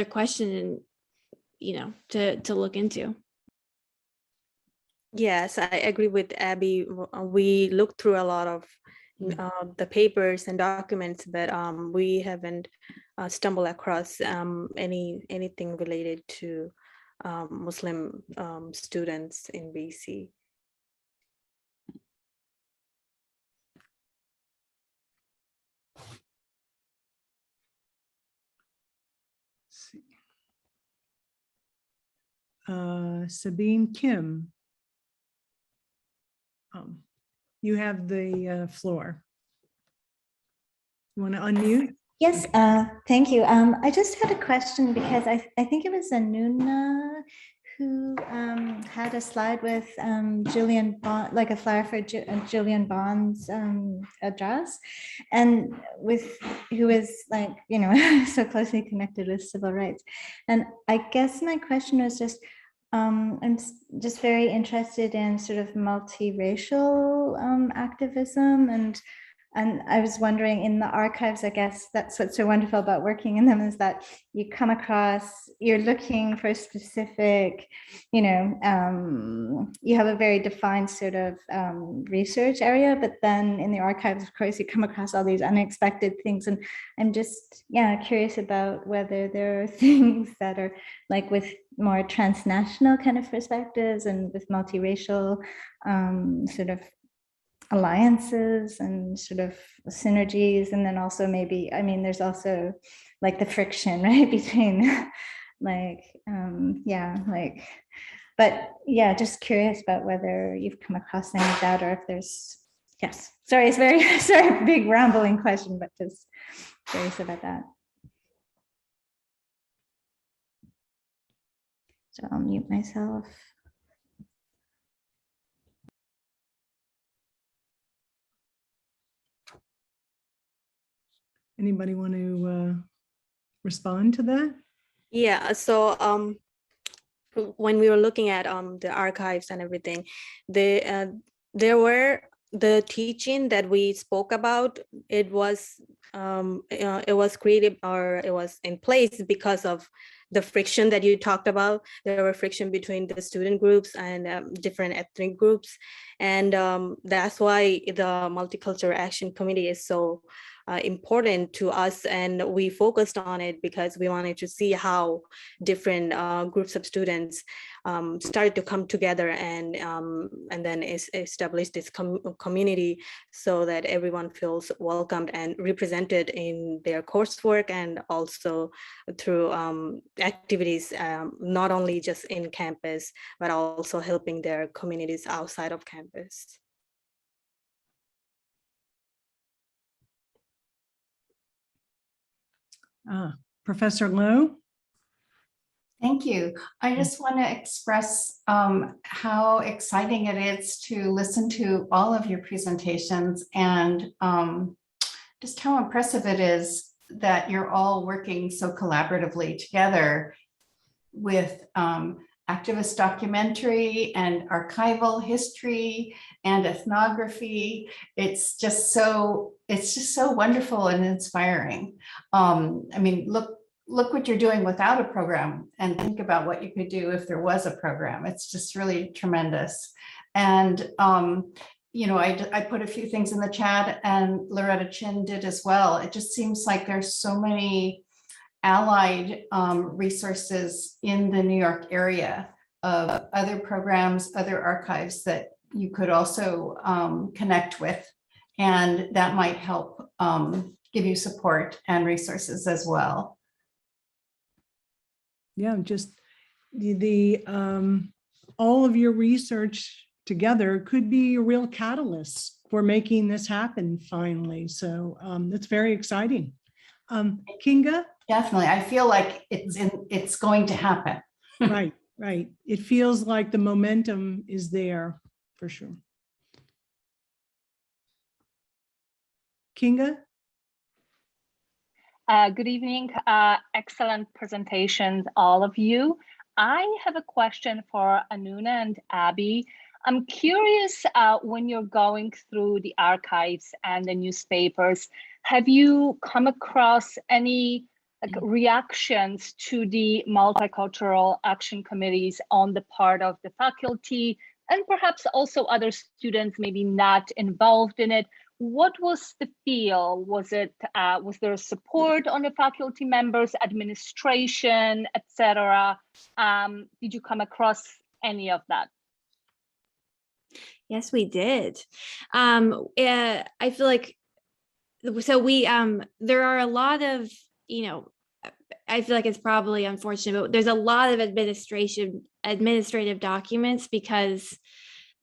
question, and to look into. Yes, I agree with Abby. We looked through a lot of the papers and documents, but we haven't stumbled across anything related to Muslim students in BC. Sabine Kim. You have the floor. You want to unmute? Yes, thank you. I just had a question because I think it was Anuna who had a slide with Julian Bond, like a flyer for Julian Bond's address, and who is like, so closely connected with civil rights. And I guess my question was just, I'm just very interested in sort of multiracial activism, and I was wondering, in the archives, I guess that's what's so wonderful about working in them, is that you're looking for a specific, you have a very defined sort of research area, but then in the archives, of course, you come across all these unexpected things. And I'm just, curious about whether there are things that are like with more transnational kind of perspectives and with multiracial sort of alliances and sort of synergies. And then also maybe, there's also like the friction, right, between just curious about whether you've come across any of that, or if there's, sorry, it's very big rambling question, but just curious about that. So I'll mute myself. Anybody want to respond to that? Yeah, so when we were looking at the archives and everything, there were the teaching that we spoke about. It was created, or it was in place because of the friction that you talked about. There were friction between the student groups and different ethnic groups, and that's why the Multicultural Action Committee is so important to us, and we focused on it because we wanted to see how different groups of students started to come together and then establish this community, so that everyone feels welcomed and represented in their coursework, and also through activities, not only just in campus, but also helping their communities outside of campus. Professor Lowe? Thank you. I just want to express how exciting it is to listen to all of your presentations, and just how impressive it is that you're all working so collaboratively together with activist documentary and archival history and ethnography. It's just so wonderful and inspiring. Look what you're doing without a program, and think about what you could do if there was a program. It's just really tremendous. And I put a few things in the chat, and Loretta Chin did as well. It just seems like there's so many allied resources in the New York area of other programs, other archives that you could also connect with, and that might help give you support and resources as well. Yeah, just the all of your research together could be a real catalyst for making this happen finally. So that's very exciting. Kinga? Definitely. I feel like it's going to happen. Right. It feels like the momentum is there for sure. Kinga? Good evening. Excellent presentations, all of you. I have a question for Anuna and Abby. I'm curious, when you're going through the archives and the newspapers, have you come across any reactions to the multicultural action committees on the part of the faculty and perhaps also other students maybe not involved in it? What was the feel? Was there support on the faculty members, administration, etc.? Did you come across any of that? Yes, we did. I feel like, so we, there are a lot of, I feel like it's probably unfortunate, but there's a lot of administrative documents because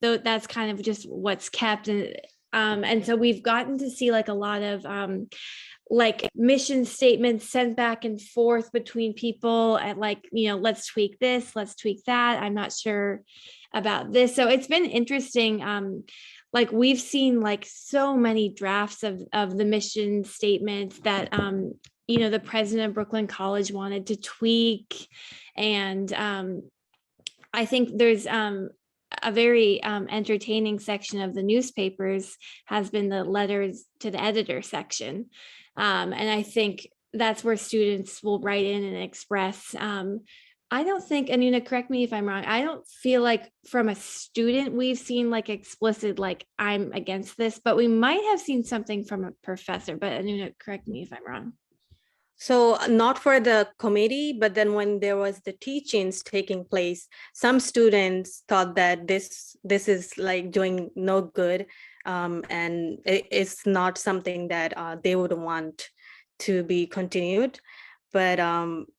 that's kind of just what's kept. And so we've gotten to see like a lot of like mission statements sent back and forth between people at like, let's tweak this, let's tweak that. I'm not sure about this. So it's been interesting. Like we've seen like so many drafts of the mission statements that, the president of Brooklyn College wanted to tweak. And I think there's a very entertaining section of the newspapers has been the letters to the editor section. And I think that's where students will write in and express. I don't think, Anuna, correct me if I'm wrong, I don't feel like from a student we've seen like explicit, like I'm against this, but we might have seen something from a professor, but Anuna, correct me if I'm wrong. So not for the committee, but then when there was the teachings taking place, some students thought that this is like doing no good, and it's not something that they would want to be continued. But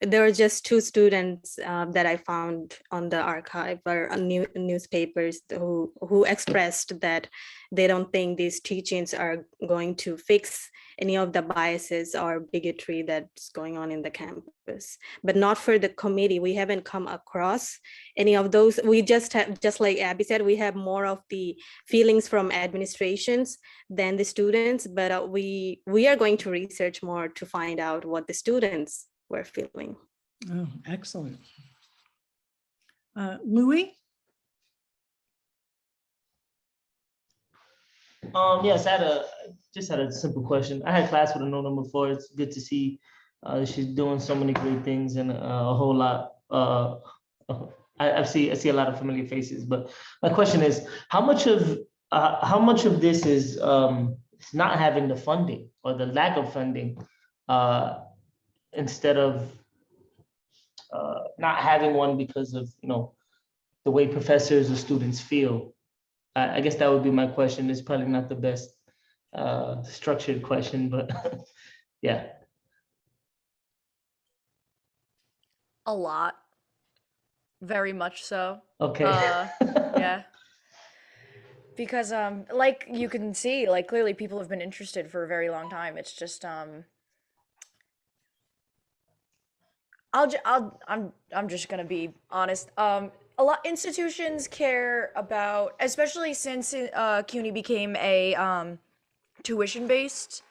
there were just two students that I found on the archive or on newspapers who expressed that they don't think these teachings are going to fix any of the biases or bigotry that's going on in the campus. But not for the committee. We haven't come across any of those. We just have, just like Abby said, we have more of the feelings from administrations than the students, but we are going to research more to find out what the students were feeling. Oh, excellent. Louis? Yes, I just had a simple question. I had class with Anuna before. It's good to see she's doing so many great things and a whole lot. I see a lot of familiar faces. But my question is, how much of this is not having the funding or the lack of funding instead of not having one because of the way professors or students feel? I guess that would be my question. It's probably not the best structured question, but yeah. A lot. Very much so. Okay. Yeah. Because like you can see, like clearly people have been interested for a very long time. It's just I'm just gonna be honest. A lot institutions care about, especially since CUNY became a tuition-based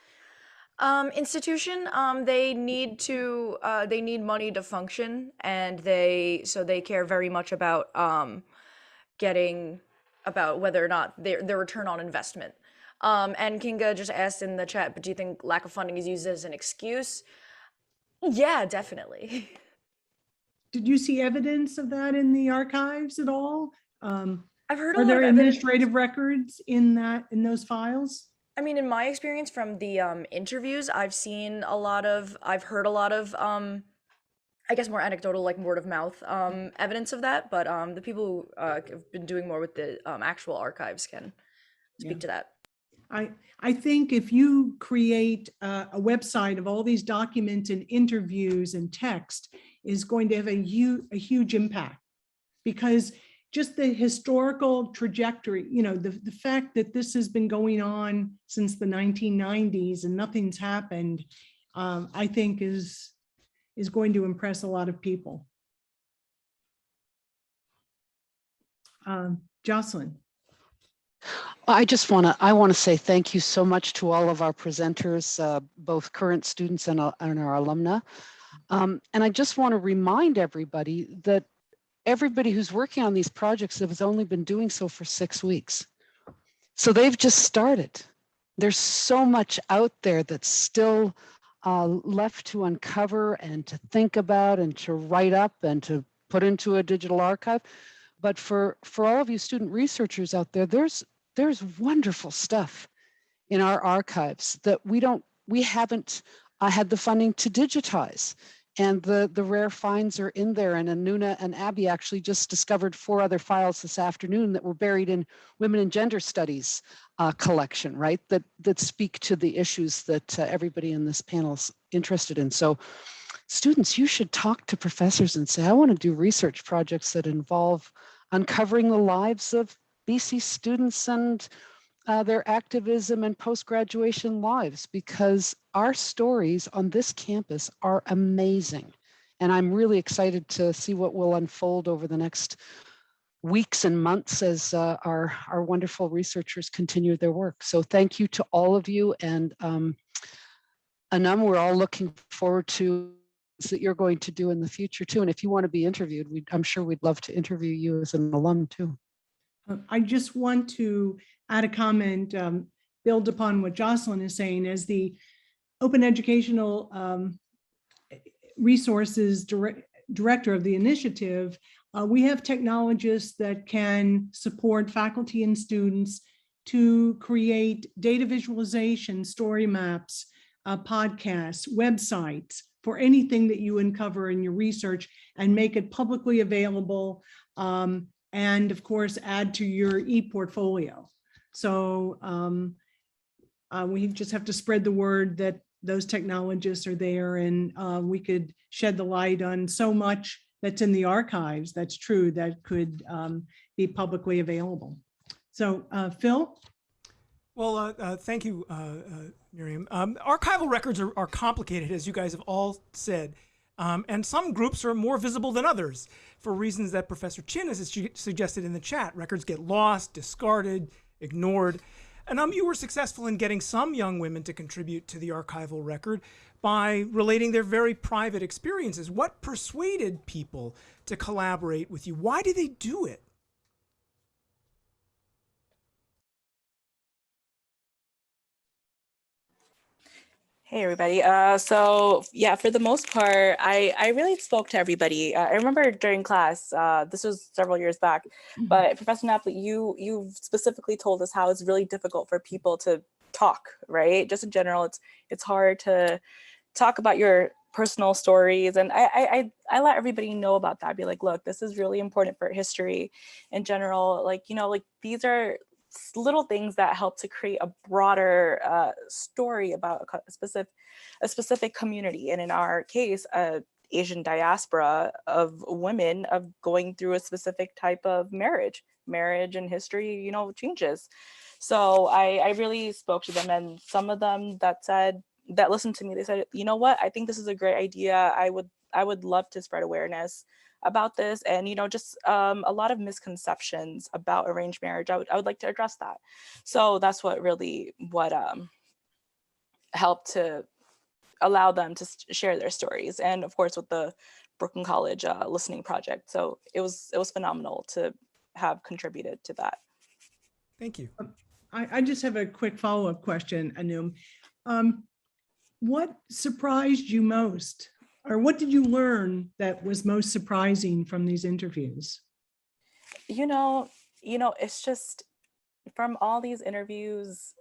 institution. They need money to function, and they care very much about about whether or not their return on investment. And Kinga just asked in the chat, but do you think lack of funding is used as an excuse? Yeah, definitely. Did you see evidence of that in the archives at all? I've heard a Are lot there of evidence. administrative records in those files? I mean, in my experience from the interviews, I've heard a lot of I guess more anecdotal, like word of mouth evidence of that. But the people who have been doing more with the actual archives can speak to that. I think if you create a website of all these documents and interviews and text is going to have a huge impact, because just the historical trajectory, the fact that this has been going on since the 1990s and nothing's happened, I think is going to impress a lot of people. Jocelyn. I want to say thank you so much to all of our presenters, both current students and our alumna. And I just want to remind everybody that everybody who's working on these projects has only been doing so for 6 weeks. So they've just started. There's so much out there that's still left to uncover and to think about and to write up and to put into a digital archive. But for all of you student researchers out there, there's wonderful stuff in our archives that we haven't had the funding to digitize. And the rare finds are in there. And Anuna and Abby actually just discovered 4 other files this afternoon that were buried in Women and Gender Studies collection, right? That speak to the issues that everybody in this panel is interested in. So students, you should talk to professors and say, I want to do research projects that involve uncovering the lives of BC students and their activism and post-graduation lives, because our stories on this campus are amazing. And I'm really excited to see what will unfold over the next weeks and months as our wonderful researchers continue their work. So thank you to all of you. And Anam, we're all looking forward to that you're going to do in the future too. And if you want to be interviewed, I'm sure we'd love to interview you as an alum too. I just want to add a comment, build upon what Jocelyn is saying. As the Open Educational Resources Director of the initiative, we have technologists that can support faculty and students to create data visualization, story maps, podcasts, websites, for anything that you uncover in your research and make it publicly available. And of course, add to your e-portfolio. So we just have to spread the word that those technologists are there, and we could shed the light on so much that's in the archives, that's true, that could be publicly available. So Phil? Well, thank you, Miriam. Archival records are complicated, as you guys have all said. And some groups are more visible than others for reasons that Professor Chin has suggested in the chat. Records get lost, discarded, ignored. And you were successful in getting some young women to contribute to the archival record by relating their very private experiences. What persuaded people to collaborate with you? Why did they do it? Hey everybody. So yeah, for the most part, I really spoke to everybody. I remember during class, this was several years back, but Professor Napoli, you specifically told us how it's really difficult for people to talk, right? Just in general, it's hard to talk about your personal stories. And I let everybody know about that. I'd be like, look, this is really important for history in general. Like, you know, like these are little things that help to create a broader story about a specific community, and in our case, Asian diaspora of women of going through a specific type of marriage and history, you know, changes. So I really spoke to them, and some of them that listened to me, they said, you know what, I think this is a great idea. I would love to spread awareness about this, and you know, just a lot of misconceptions about arranged marriage. I would like to address that. So that's what helped to allow them to share their stories, and of course with the Brooklyn College listening project. So it was phenomenal to have contributed to that. Thank you. I just have a quick follow-up question, Anum. What surprised you most? Or what did you learn that was most surprising from these interviews? You know, it's just from all these interviews,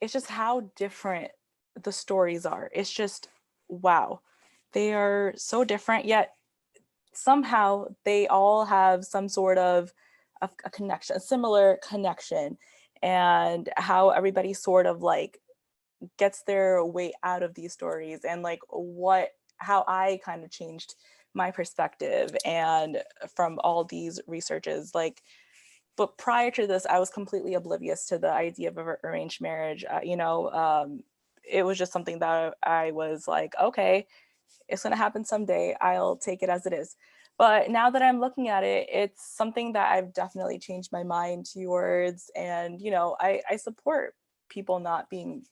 it's just how different the stories are. It's just, wow, they are so different, yet somehow they all have some sort of a connection, a similar connection, and how everybody sort of like gets their way out of these stories, and like how I kind of changed my perspective and from all these researches. Like, but prior to this, I was completely oblivious to the idea of arranged marriage. It was just something that I was like, okay, it's gonna happen someday. I'll take it as it is. But now that I'm looking at it, it's something that I've definitely changed my mind towards. And, you know, I support people not being,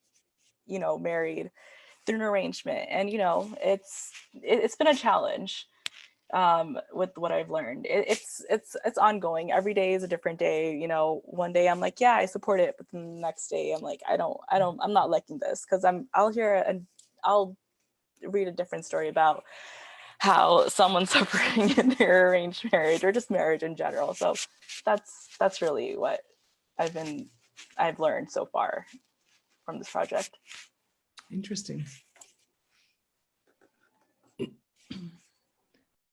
you know, married through an arrangement. And, you know, it's been a challenge with what I've learned. It's ongoing. Every day is a different day. You know, one day I'm like, yeah, I support it, but then the next day I'm like, I'm not liking this, because I'll read a different story about how someone's suffering in their arranged marriage or just marriage in general. So that's really what I've learned so far from this project. Interesting.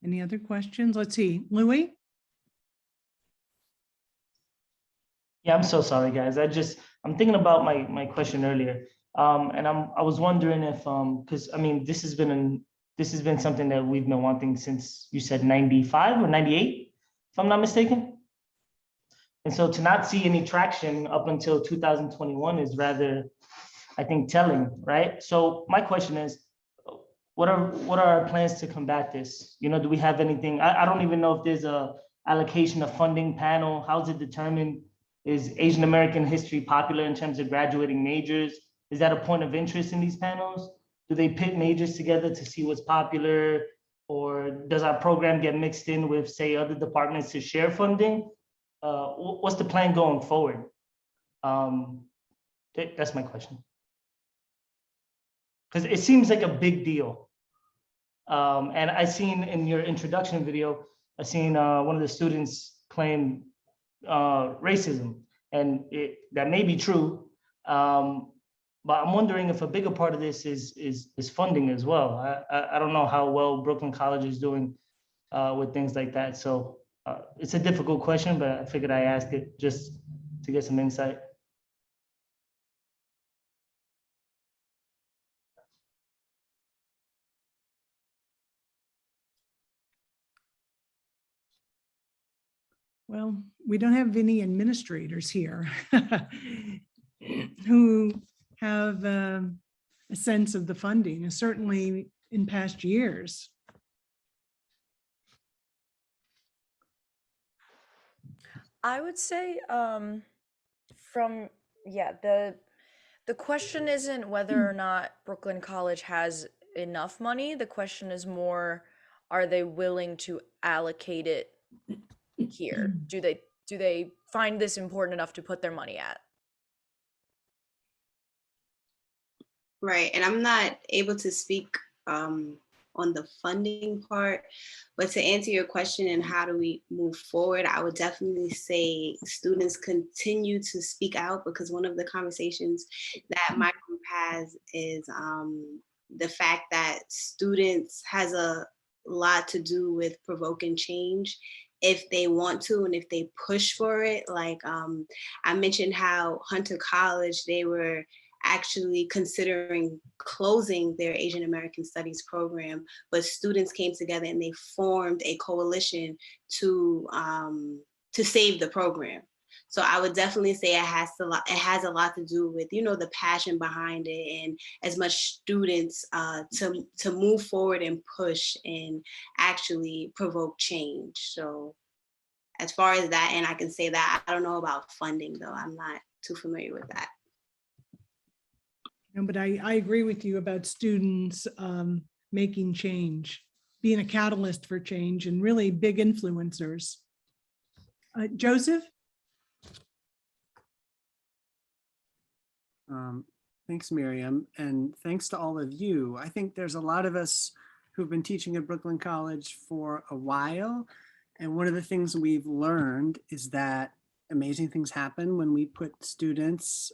Any other questions? Let's see, Louis? Yeah, I'm so sorry, guys. I'm thinking about my question earlier. And I was wondering if, because I mean, this has been something that we've been wanting since, you said 95 or 98, if I'm not mistaken. And so to not see any traction up until 2021 is rather, I think, telling, right? So my question is, what are our plans to combat this? You know, do we have anything? I don't even know if there's a allocation of funding panel. How's it determined? Is Asian American history popular in terms of graduating majors? Is that a point of interest in these panels? Do they pit majors together to see what's popular? Or does our program get mixed in with, say, other departments to share funding? What's the plan going forward? That's my question. Because it seems like a big deal. And I seen in your introduction video, I seen one of the students claim racism, and that may be true. But I'm wondering if a bigger part of this is funding as well. I don't know how well Brooklyn College is doing with things like that. So it's a difficult question, but I figured I ask it just to get some insight. Well, we don't have any administrators here who have a sense of the funding, and certainly in past years. I would say the question isn't whether or not Brooklyn College has enough money. The question is more, are they willing to allocate it here? Do they find this important enough to put their money at? Right, and I'm not able to speak on the funding part, but to answer your question and how do we move forward, I would definitely say students continue to speak out, because one of the conversations that my group has is the fact that students has a lot to do with provoking change if they want to and if they push for it. Like I mentioned how Hunter College, they were actually considering closing their Asian American Studies program, but students came together and they formed a coalition to save the program. So I would definitely say it has a lot to do with, you know, the passion behind it, and as much students to move forward and push and actually provoke change. So as far as that, and I can say that I don't know about funding though. I'm not too familiar with that. No, but I agree with you about students making change, being a catalyst for change, and really big influencers. Joseph? Thanks, Miriam, and thanks to all of you. I think there's a lot of us who've been teaching at Brooklyn College for a while, and one of the things we've learned is that amazing things happen when we put students,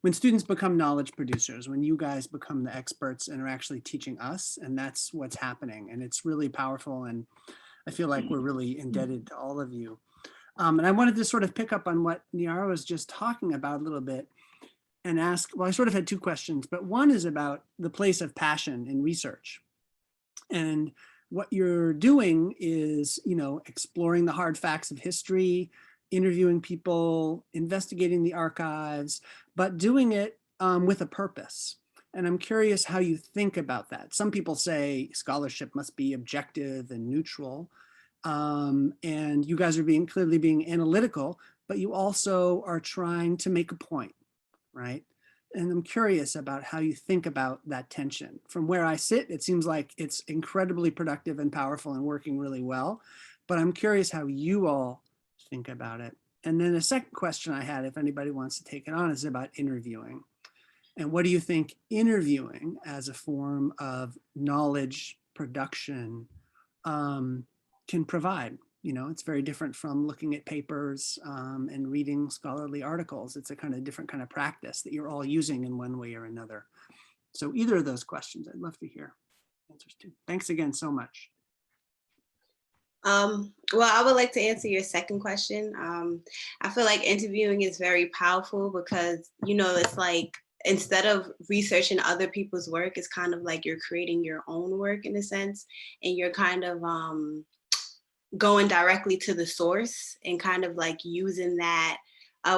when students become knowledge producers, when you guys become the experts and are actually teaching us, and that's what's happening. And it's really powerful, and I feel like we're really indebted to all of you. And I wanted to sort of pick up on what Niara was just talking about a little bit and ask, well, I sort of had two questions, but one is about the place of passion in research. And what you're doing is, you know, exploring the hard facts of history, interviewing people, investigating the archives, but doing it with a purpose. And I'm curious how you think about that. Some people say scholarship must be objective and neutral. And you guys are clearly being analytical, but you also are trying to make a point, right? And I'm curious about how you think about that tension. From where I sit, it seems like it's incredibly productive and powerful and working really well. But I'm curious how you all think about it. And then the second question I had, if anybody wants to take it on, is about interviewing. And what do you think interviewing as a form of knowledge production can provide? You know, it's very different from looking at papers and reading scholarly articles. It's a kind of different kind of practice that you're all using in one way or another. So either of those questions, I'd love to hear answers to. Thanks again so much. Well, I would like to answer your second question. I feel like interviewing is very powerful because, you know, it's like, instead of researching other people's work, it's kind of like you're creating your own work in a sense, and you're kind of going directly to the source and kind of like using that,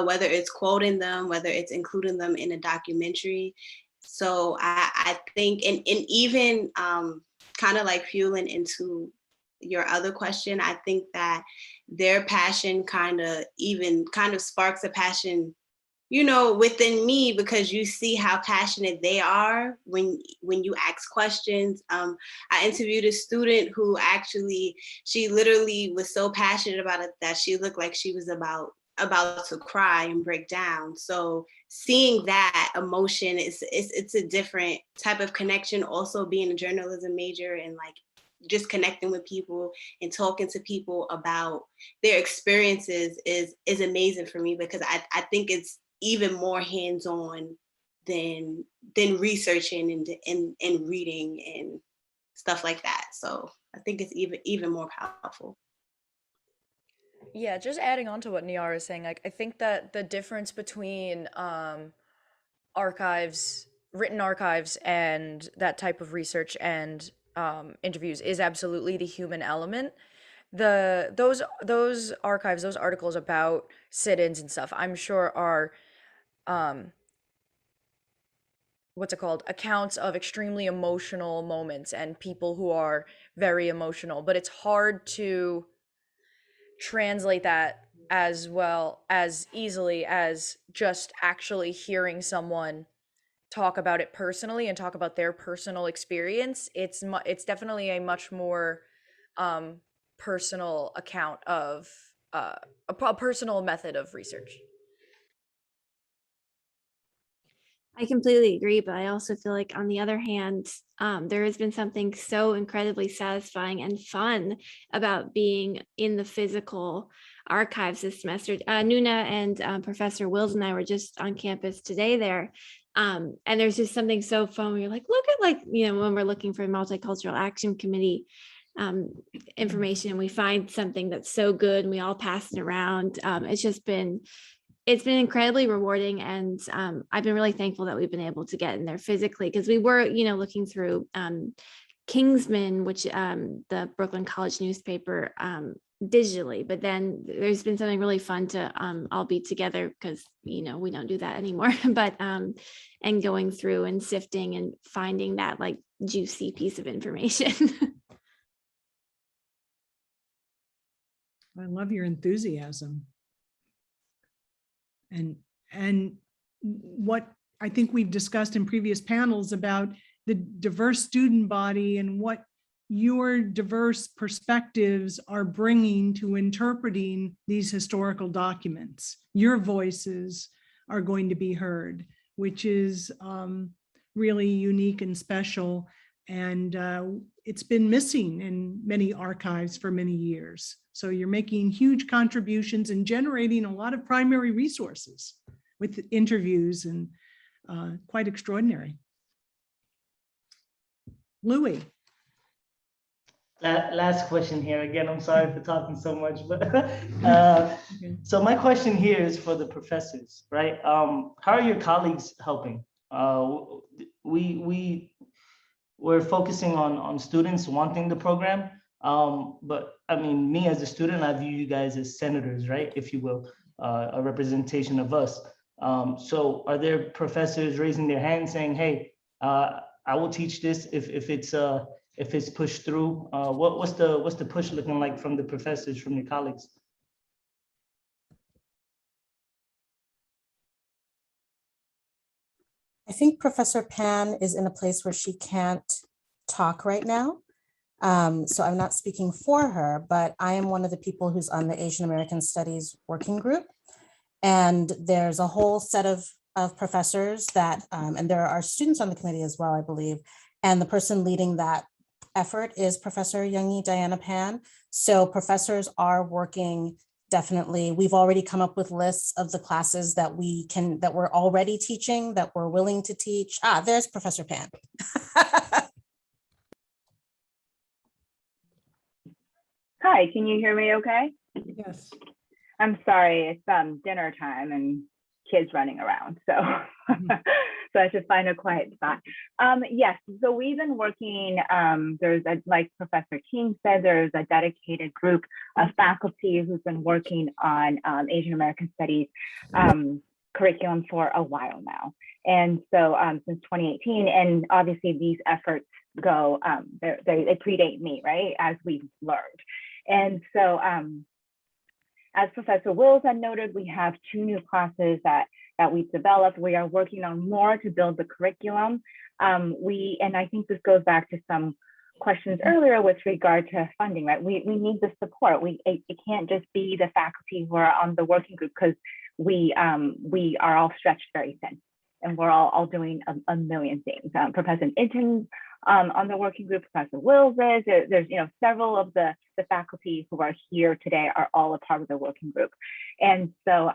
whether it's quoting them, whether it's including them in a documentary. So I think, and even kind of like fueling into your other question, I think that their passion kind of sparks a passion, you know, within me, because you see how passionate they are when you ask questions. I interviewed a student who actually, she literally was so passionate about it that she looked like she was about to cry and break down. So seeing that emotion, it's a different type of connection. Also being a journalism major and like just connecting with people and talking to people about their experiences is amazing for me, because I think it's even more hands-on than researching and reading and stuff like that. So I think it's even more powerful. Yeah, just adding on to what Niara is saying, like I think that the difference between archives, written archives, and that type of research and interviews is absolutely the human element. Those archives, those articles about sit-ins and stuff, I'm sure are what's it called, accounts of extremely emotional moments and people who are very emotional, but it's hard to translate that as well as easily as just actually hearing someone talk about it personally and talk about their personal experience. It's definitely a much more personal account of a personal method of research. I completely agree, but I also feel like on the other hand, there has been something so incredibly satisfying and fun about being in the physical archives this semester. Nuna and Professor Wills and I were just on campus today there. And there's just something so fun where you're like, look at, like, you know, when we're looking for Multicultural Action Committee information, we find something that's so good and we all pass it around. It's been incredibly rewarding, and I've been really thankful that we've been able to get in there physically, because we were, you know, looking through Kingsman, which the Brooklyn College newspaper, digitally, but then there's been something really fun to all be together, because, you know, we don't do that anymore, but and going through and sifting and finding that like juicy piece of information. I love your enthusiasm. And what I think we've discussed in previous panels about the diverse student body and what your diverse perspectives are bringing to interpreting these historical documents. Your voices are going to be heard, which is really unique and special. And it's been missing in many archives for many years. So you're making huge contributions and generating a lot of primary resources with interviews, and quite extraordinary. Louis. Last question here. Again, I'm sorry for talking so much, but so my question here is for the professors, right? How are your colleagues helping? We're focusing on students wanting the program, but I mean, me as a student, I view you guys as senators, right? If you will, a representation of us. So are there professors raising their hands saying, hey, I will teach this if it's pushed through? What's the push looking like from the professors, from your colleagues? I think Professor Pan is in a place where she can't talk right now. So I'm not speaking for her, but I am one of the people who's on the Asian American Studies Working Group. And there's a whole set of professors that, and there are students on the committee as well, I believe. And the person leading that effort is Professor Youngie Diana Pan. So professors are working definitely. We've already come up with lists of the classes that that we're already teaching, that we're willing to teach. Ah, there's Professor Pan. Hi, can you hear me okay? Yes. I'm sorry, it's dinner time and kids running around, so so I should find a quiet spot. Yes, so we've been working, like Professor King said, there's a dedicated group of faculty who's been working on Asian American Studies curriculum for a while now. And so since 2018, and obviously these efforts go, they predate me, right, as we've learned. And so as Professor Wills had noted, we have 2 new classes that we've developed. We are working on more to build the curriculum. And I think this goes back to some questions earlier with regard to funding, right? We need the support. It can't just be the faculty who are on the working group, because we are all stretched very thin, and we're all doing a million things. Professor Inton on the working group, Professor Wills is, there's several of the faculty who are here today are all a part of the working group. And so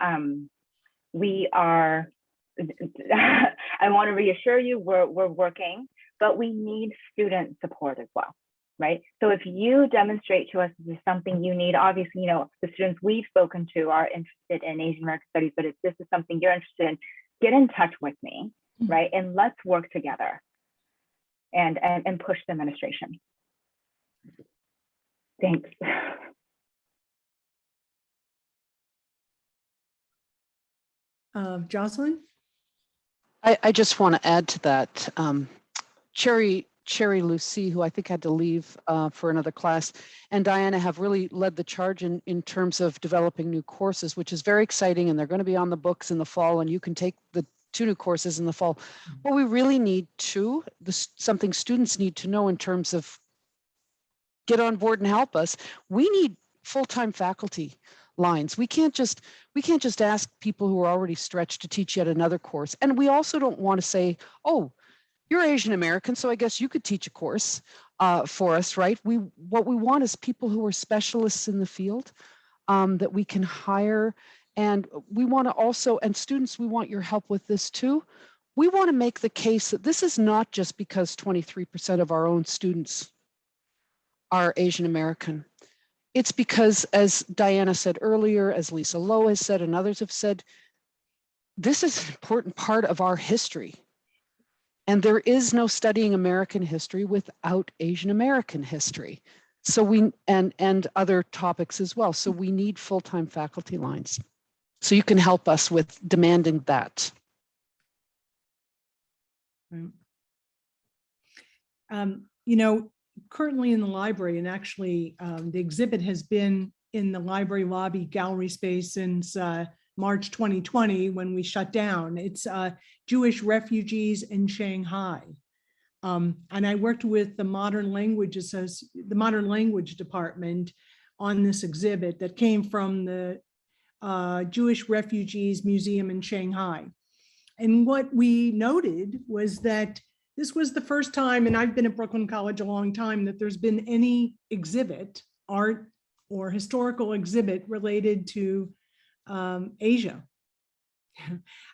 we are, I want to reassure you, we're working, but we need student support as well, right? So if you demonstrate to us this is something you need, obviously, the students we've spoken to are interested in Asian American Studies, but if this is something you're interested in, get in touch with me, right? And let's work together and push the administration. Thanks. Jocelyn? I just want to add to that. Cherry Lucy, who I think had to leave for another class, and Diana have really led the charge in terms of developing new courses, which is very exciting, and they're going to be on the books in the fall, and you can take the 2 new courses in the fall. What we really need too, something students need to know in terms of get on board and help us, we need full-time faculty lines. We can't just ask people who are already stretched to teach yet another course. And we also don't want to say, oh, you're Asian American, so I guess you could teach a course for us, right? What we want is people who are specialists in the field that we can hire. And we want to also, and students, we want your help with this too. We want to make the case that this is not just because 23% of our own students are Asian American. It's because, as Diana said earlier, as Lisa Lowe has said, and others have said, this is an important part of our history. And there is no studying American history without Asian American history. So and other topics as well. So we need full-time faculty lines. So you can help us with demanding that. Currently in the library, and actually the exhibit has been in the library lobby gallery space since March 2020 when we shut down. It's Jewish refugees in Shanghai. And I worked with the Modern Language Department on this exhibit that came from the Jewish Refugees Museum in Shanghai. And what we noted was that this was the first time, and I've been at Brooklyn College a long time, that there's been any exhibit, art or historical exhibit related to Asia.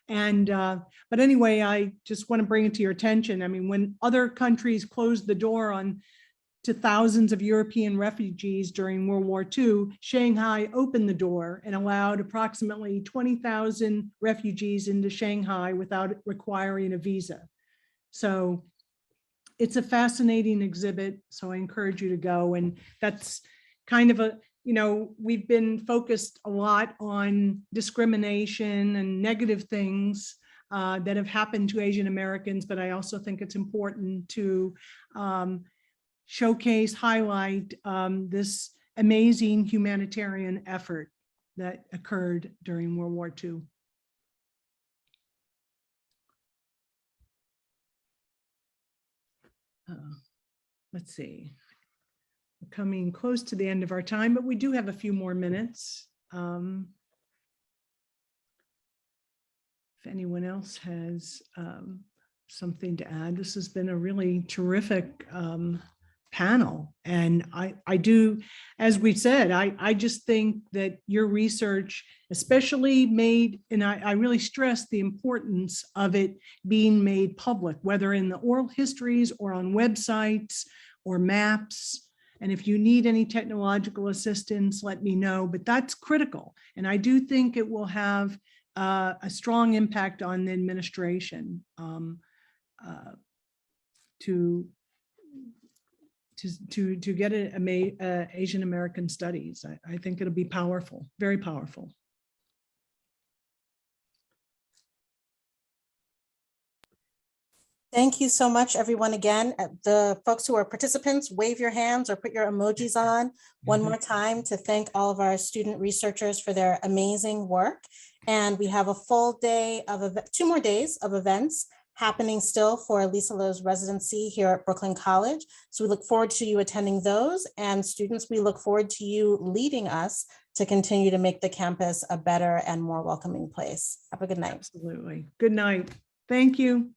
And, but anyway, I just want to bring it to your attention. I mean, when other countries closed the door to thousands of European refugees during World War II, Shanghai opened the door and allowed approximately 20,000 refugees into Shanghai without requiring a visa. So it's a fascinating exhibit. So I encourage you to go. And that's kind of we've been focused a lot on discrimination and negative things that have happened to Asian Americans, but I also think it's important to showcase, highlight this amazing humanitarian effort that occurred during World War II. let's see, we're coming close to the end of our time, but we do have a few more minutes. If anyone else has something to add, this has been a really terrific panel. And I do, as we said, I just think that your research especially made, and I really stress the importance of it being made public, whether in the oral histories or on websites or maps. And if you need any technological assistance, let me know, but that's critical. And I do think it will have a strong impact on the administration to get Asian American studies. I think it'll be powerful, very powerful. Thank you so much, everyone. Again, the folks who are participants, wave your hands or put your emojis on one more time to thank all of our student researchers for their amazing work. And we have a full day of 2 more days of events happening still for Lisa Lowe's residency here at Brooklyn College. So we look forward to you attending those, and students, we look forward to you leading us to continue to make the campus a better and more welcoming place. Have a good night. Absolutely. Good night. Thank you.